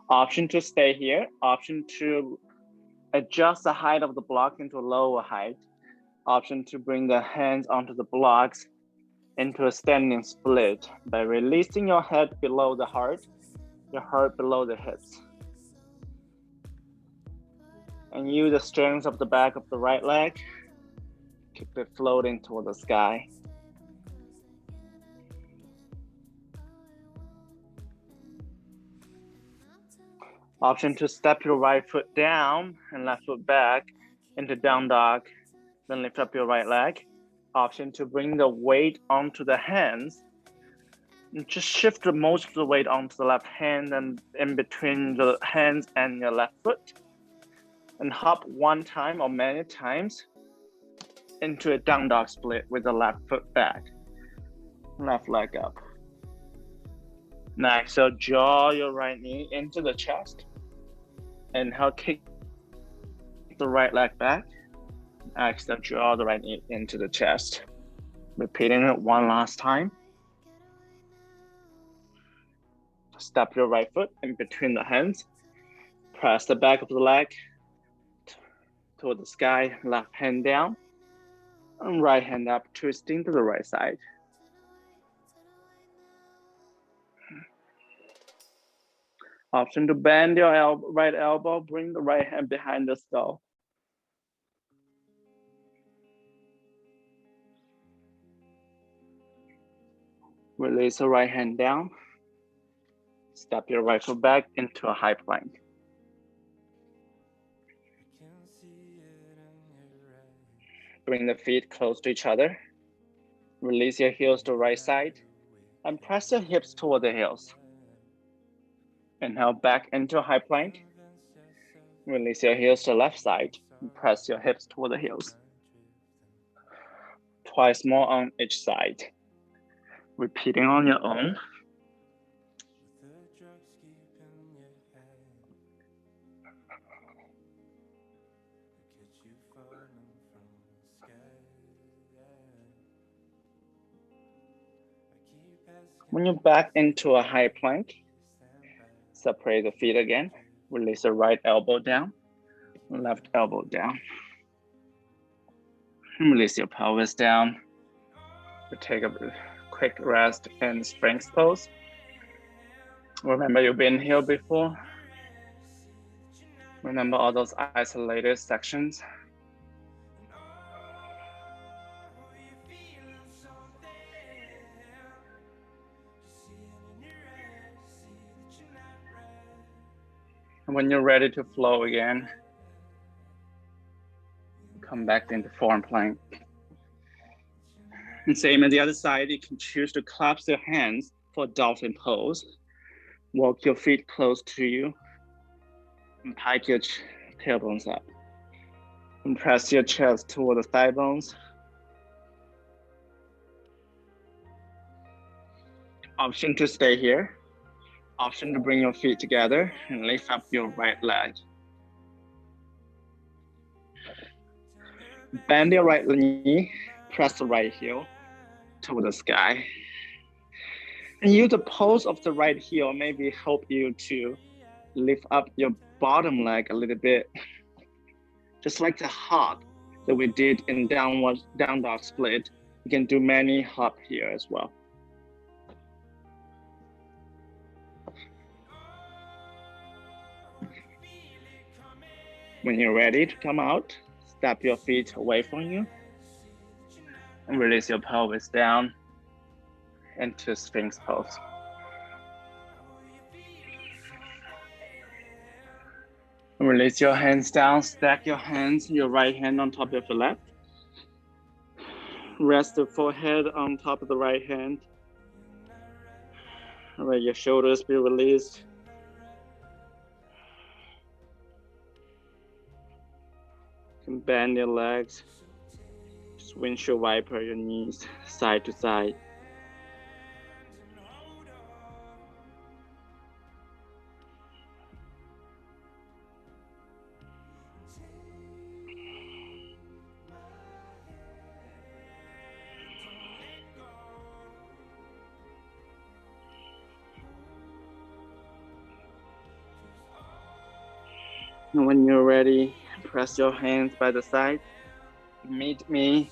Speaker 1: Option to stay here, option to adjust the height of the block into a lower height, option to bring the hands onto the blocks into a standing split by releasing your head below the heart, your heart below the hips. And use the strength of the back of the right leg, keep it floating toward the sky. Option to step your right foot down and left foot back into down dog. Then lift up your right leg. Option to bring the weight onto the hands. And just shift most of the weight onto the left hand and in between the hands and your left foot. And hop one time or many times into a down dog split with the left foot back. Left leg up. Next, so draw your right knee into the chest. Inhale, kick the right leg back. Exhale, draw the right knee into the chest. Repeating it one last time. Step your right foot in between the hands. Press the back of the leg toward the sky, left hand down. And right hand up, twisting to the right side. Option to bend your right elbow, bring the right hand behind the skull. Release the right hand down. Step your right foot back into a high plank. Bring the feet close to each other. Release your heels to right side and press your hips toward the heels. Inhale back into a high plank. Release your heels to left side and press your hips toward the heels. Twice more on each side. Repeating on your own. When you're back into a high plank, separate the feet again. Release the right elbow down, left elbow down. Release your pelvis down. Take a quick rest in Sphinx pose. Remember, you've been here before. Remember all those isolated sections. And when you're ready to flow again, come back into form plank. And same on the other side, you can choose to clasp your hands for dolphin pose. Walk your feet close to you and pike your tailbones up. And press your chest toward the thigh bones. Option to stay here. Option to bring your feet together and lift up your right leg. Bend your right knee, press the right heel toward the sky. And use the pose of the right heel maybe help you to lift up your bottom leg a little bit. Just like the hop that we did in down dog split, you can do many hop here as well. When you're ready to come out, step your feet away from you and release your pelvis down into Sphinx pose. Release your hands down, stack your hands, your right hand on top of the left. Rest the forehead on top of the right hand. Let your shoulders be released. You can bend your legs. Just windshield wiper your knees side to side. And when you're ready, press your hands by the side. Meet me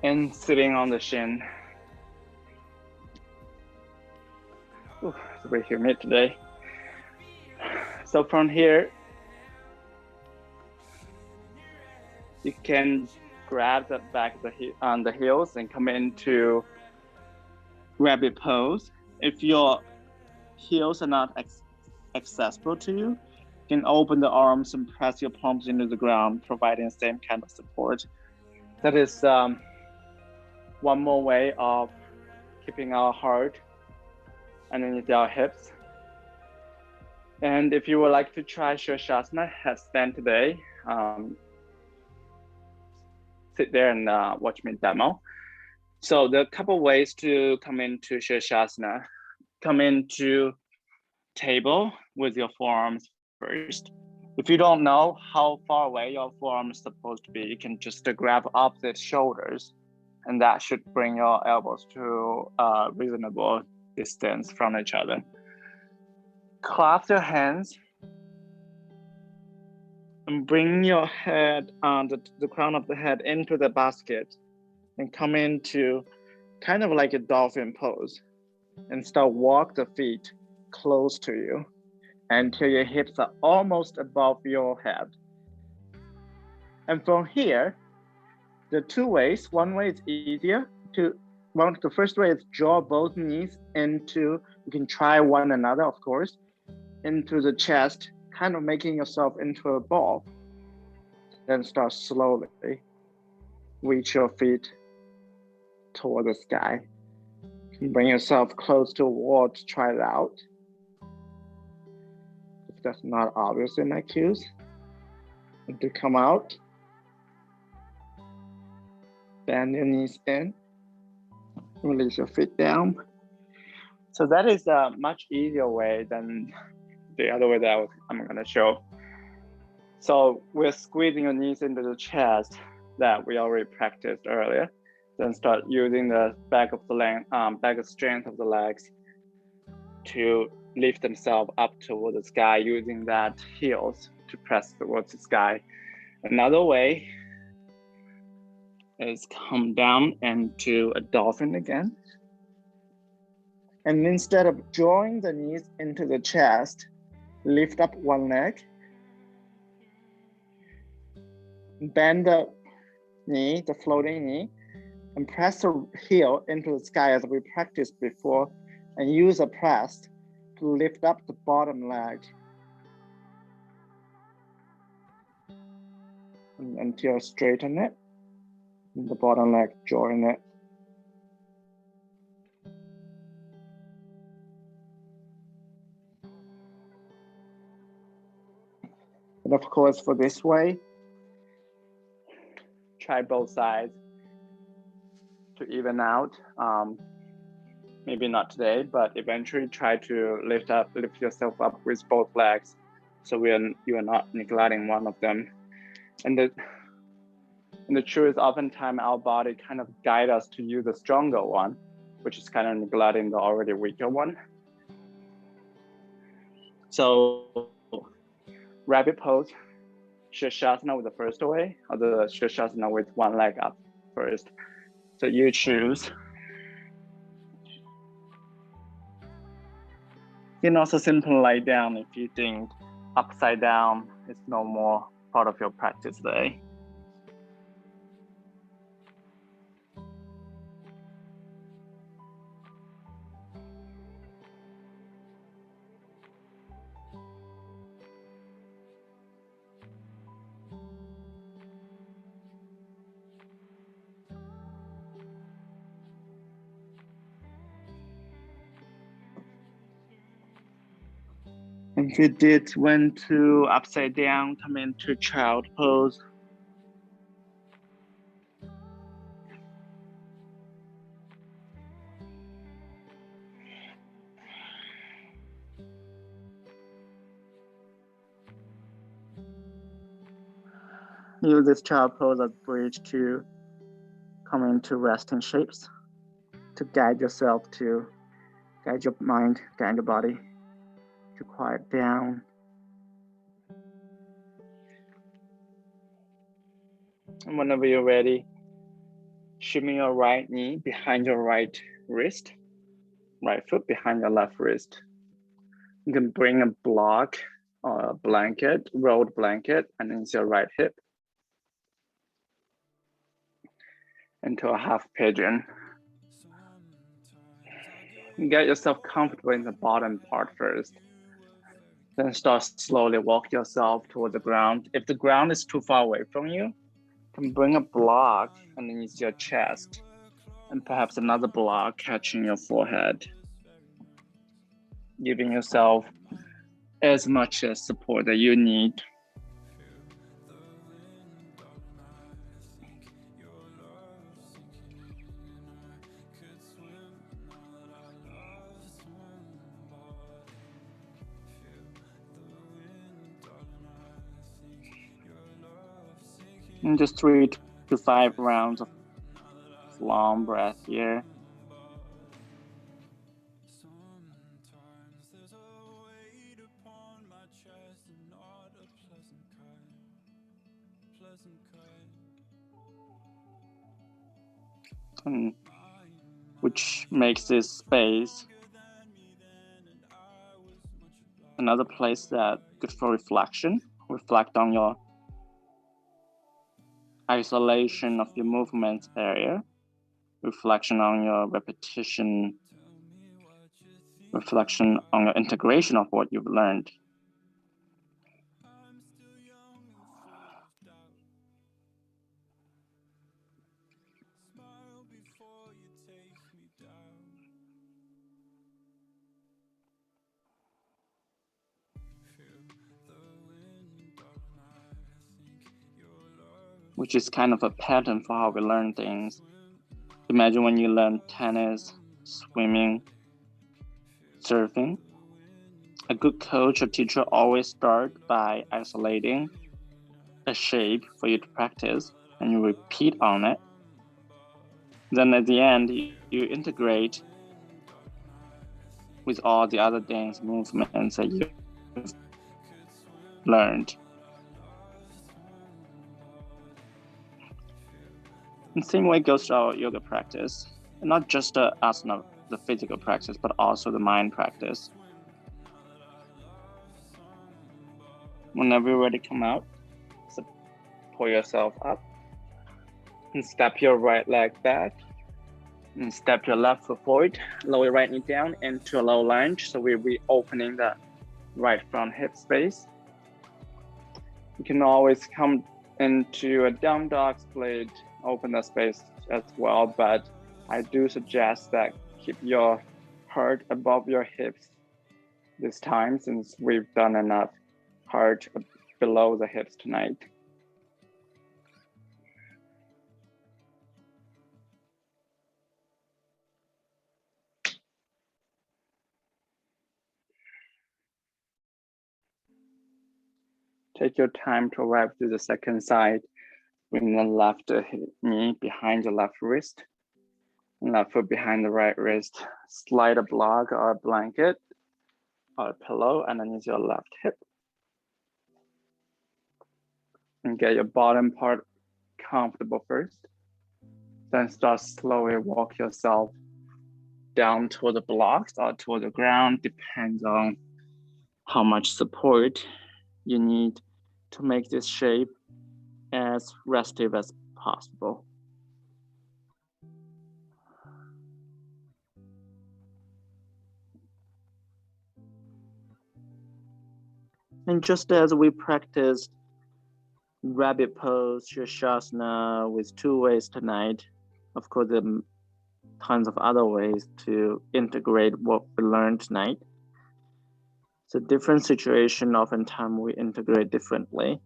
Speaker 1: in sitting on the shin. Ooh, it's very humid today. So from here, you can grab the back of on the heels and come into rabbit pose. If your heels are not accessible to you, you can open the arms and press your palms into the ground, providing the same kind of support. That is one more way of keeping our heart underneath our hips. And if you would like to try Shirshasana headstand today, sit there and watch me demo. So there are a couple ways to come into Shirshasana. Come into table with your forearms first. If you don't know how far away your forearm is supposed to be, you can just grab opposite shoulders, and that should bring your elbows to a reasonable distance from each other. Clasp your hands and bring your head on the crown of the head into the basket and come into kind of like a dolphin pose and start walk the feet close to you until your hips are almost above your head. And from here, there are two ways. One way is easier the first way is draw both knees into, you can try one another, of course, into the chest, kind of making yourself into a ball. Then start slowly, reach your feet toward the sky. Bring yourself close to a wall to try it out. If that's not obvious in my cues, and to come out, bend your knees in, release your feet down. So that is a much easier way than the other way that I'm going to show. So we're squeezing your knees into the chest that we already practiced earlier. Then start using the back of strength of the legs to lift themselves up toward the sky, using that heels to press towards the sky. Another way is come down into a dolphin again. And instead of drawing the knees into the chest, lift up one leg, bend the knee, the floating knee, and press the heel into the sky as we practiced before, and use a press to lift up the bottom leg until straighten it, and the bottom leg join it. And of course, for this way, try both sides to even out. Maybe not today, but eventually try to lift yourself up with both legs, so you are not neglecting one of them. And the truth is, oftentimes our body kind of guide us to use the stronger one, which is kind of neglecting the already weaker one. So rabbit pose, Shirshasana with the first way, or the Shirshasana with one leg up first. So you choose. You can also simply lie down if you think upside down is no more part of your practice today. If you went to upside down, come into child pose. Use this child pose as a bridge to come into resting shapes, to guide yourself, to guide your mind, guide your body, to quiet down. And whenever you're ready, shimmy your right knee behind your right wrist, right foot behind your left wrist. You can bring a block or a blanket, rolled blanket, underneath your right hip into a half pigeon. Get yourself comfortable in the bottom part first. Then start slowly walk yourself toward the ground. If the ground is too far away from you, you can bring a block underneath your chest and perhaps another block catching your forehead, giving yourself as much support that you need. And just 3 to 5 rounds of long breath here. And which makes this space another place that good for reflection. Reflect on your isolation of your movement area, reflection on your repetition, reflection on your integration of what you've learned. Which is kind of a pattern for how we learn things. Imagine when you learn tennis, swimming, surfing. A good coach or teacher always starts by isolating a shape for you to practice, and you repeat on it. Then at the end, you integrate with all the other dance movements that you've learned. And the same way goes to our yoga practice, and not just the asana, the physical practice, but also the mind practice. Whenever you're ready to come out, pull yourself up and step your right leg back and step your left foot forward, lower your right knee down into a low lunge. So we're reopening the right front hip space. You can always come into a down dog split, open the space as well, but I do suggest that keep your heart above your hips this time, since we've done enough heart below the hips tonight. Take your time to arrive to the second side. Bring the left knee behind the left wrist, left foot behind the right wrist. Slide a block or a blanket or a pillow underneath your left hip. And get your bottom part comfortable first. Then start slowly walk yourself down toward the blocks or toward the ground, depends on how much support you need to make this shape as restive as possible. And just as we practiced rabbit pose, Shirshasana with 2 ways tonight, of course, there are tons of other ways to integrate what we learned tonight. It's a different situation, oftentimes we integrate differently.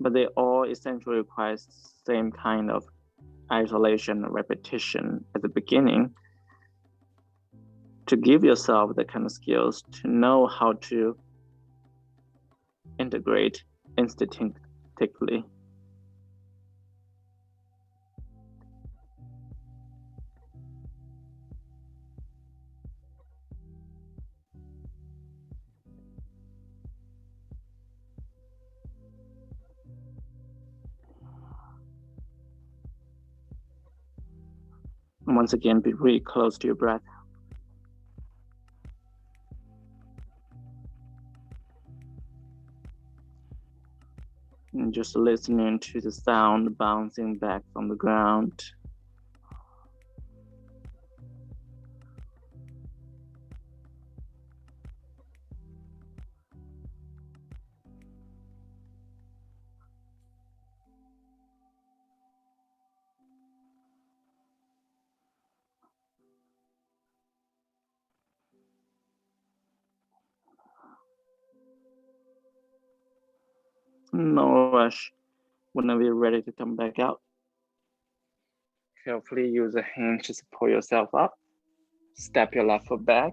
Speaker 1: But they all essentially require the same kind of isolation and repetition at the beginning to give yourself the kind of skills to know how to integrate instinctively. And once again, be really close to your breath. And just listening to the sound bouncing back from the ground. No rush. Whenever you're ready to come back out, carefully use a hinge to support yourself up. Step your left foot back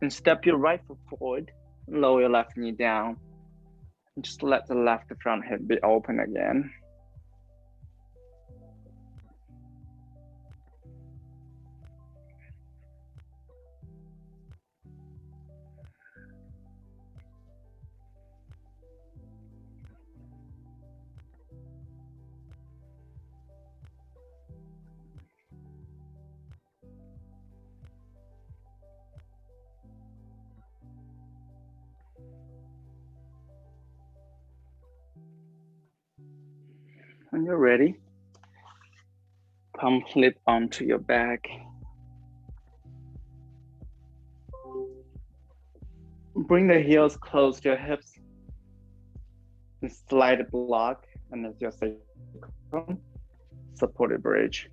Speaker 1: and step your right foot forward. Lower your left knee down. And just let the left front hip be open again. When you're ready, palm flip onto your back. Bring the heels close to your hips and slide the block underneath your sacrum, supported bridge.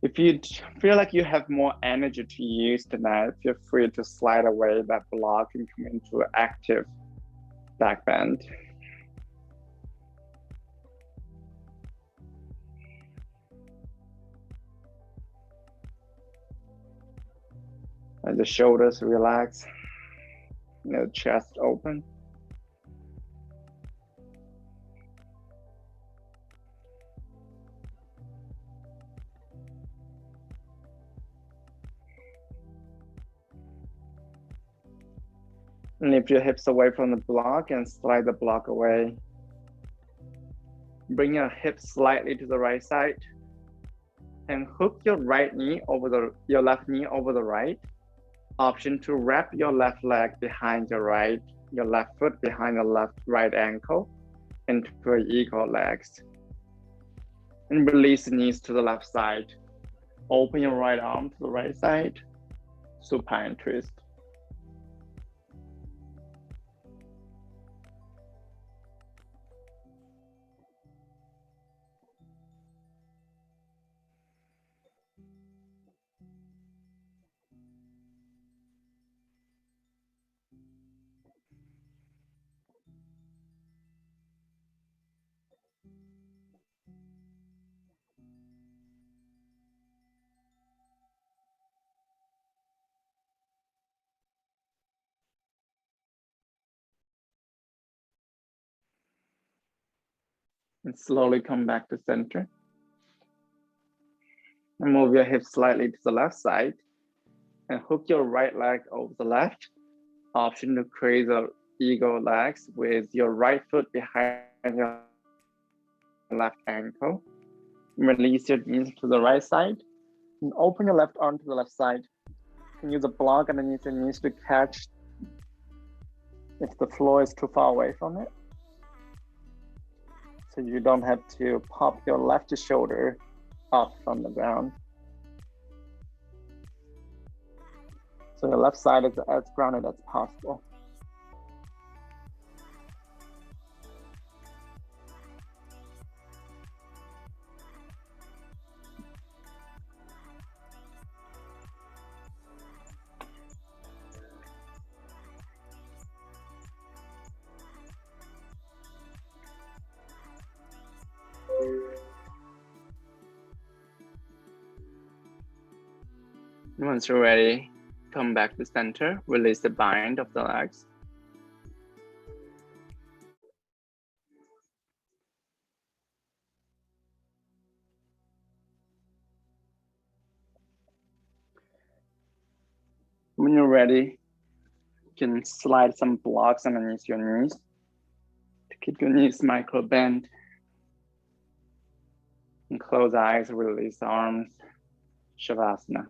Speaker 1: If you feel like you have more energy to use tonight, feel free to slide away that block and come into an active back bend. Let the shoulders relax, the chest open. Lift your hips away from the block and slide the block away. Bring your hips slightly to the right side and hook your right knee over your left knee over the right. Option to wrap your left leg behind your left foot behind the right ankle into eagle legs. And release the knees to the left side. Open your right arm to the right side. Supine twist. And slowly come back to center. And move your hips slightly to the left side and hook your right leg over the left. Option to create the eagle legs with your right foot behind your left ankle. Release your knees to the right side and open your left arm to the left side. You can use a block underneath your knees to catch if the floor is too far away from it. So you don't have to pop your left shoulder up from the ground. So the left side is as grounded as possible. Once you're ready, come back to center, release the bind of the legs. When you're ready, you can slide some blocks underneath your knees to keep your knees micro bent. And close eyes, release arms, Shavasana.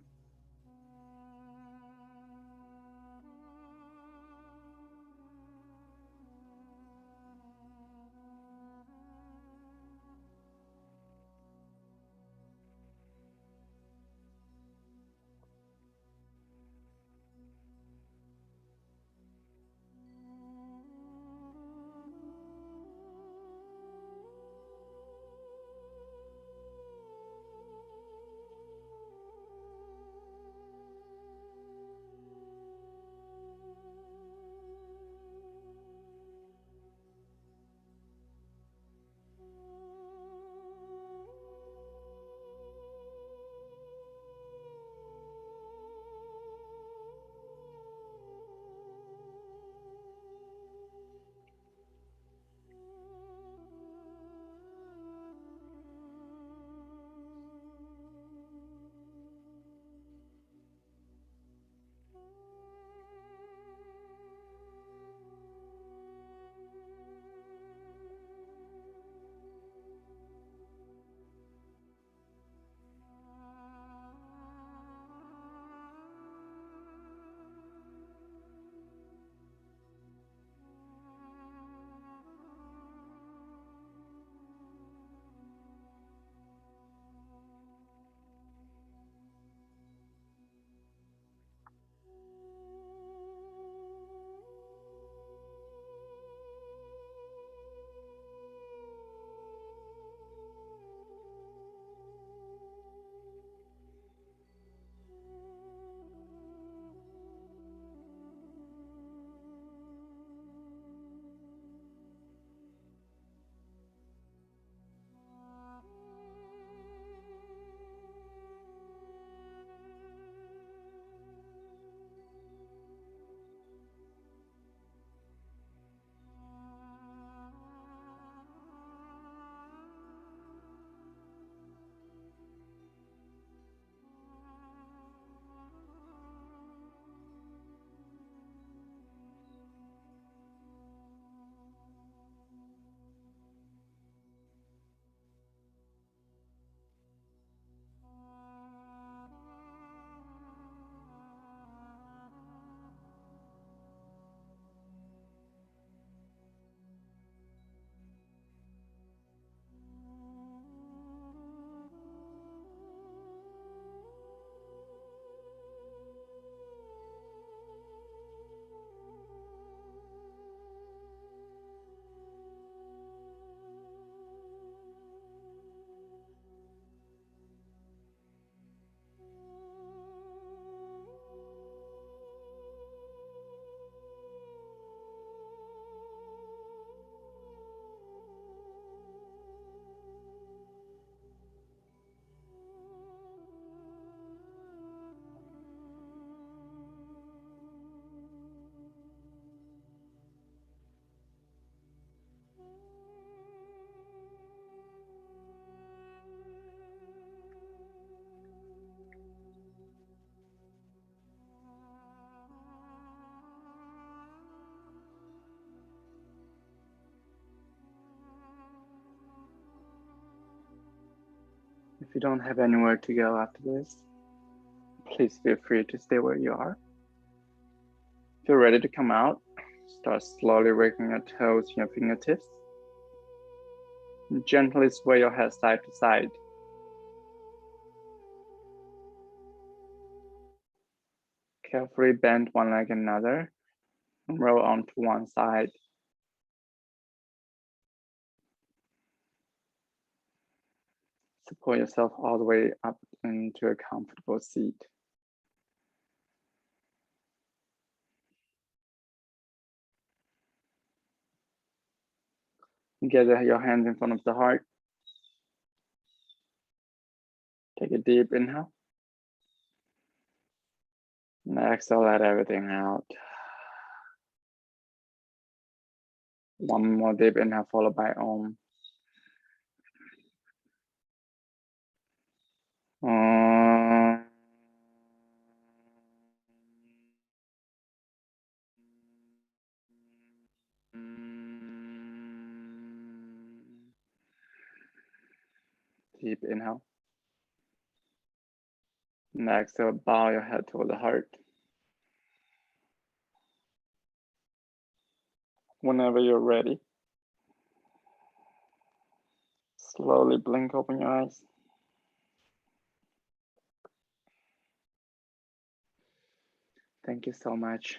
Speaker 1: If you don't have anywhere to go after this, please feel free to stay where you are. If you're ready to come out, start slowly working your toes and your fingertips. And gently sway your head side to side. Carefully bend one leg and another and roll onto one side. Support yourself all the way up into a comfortable seat. Gather your hands in front of the heart. Take a deep inhale. And exhale, let everything out. One more deep inhale followed by Om. Om. Deep inhale. And exhale, bow your head toward the heart. Whenever you're ready, slowly blink open your eyes. Thank you so much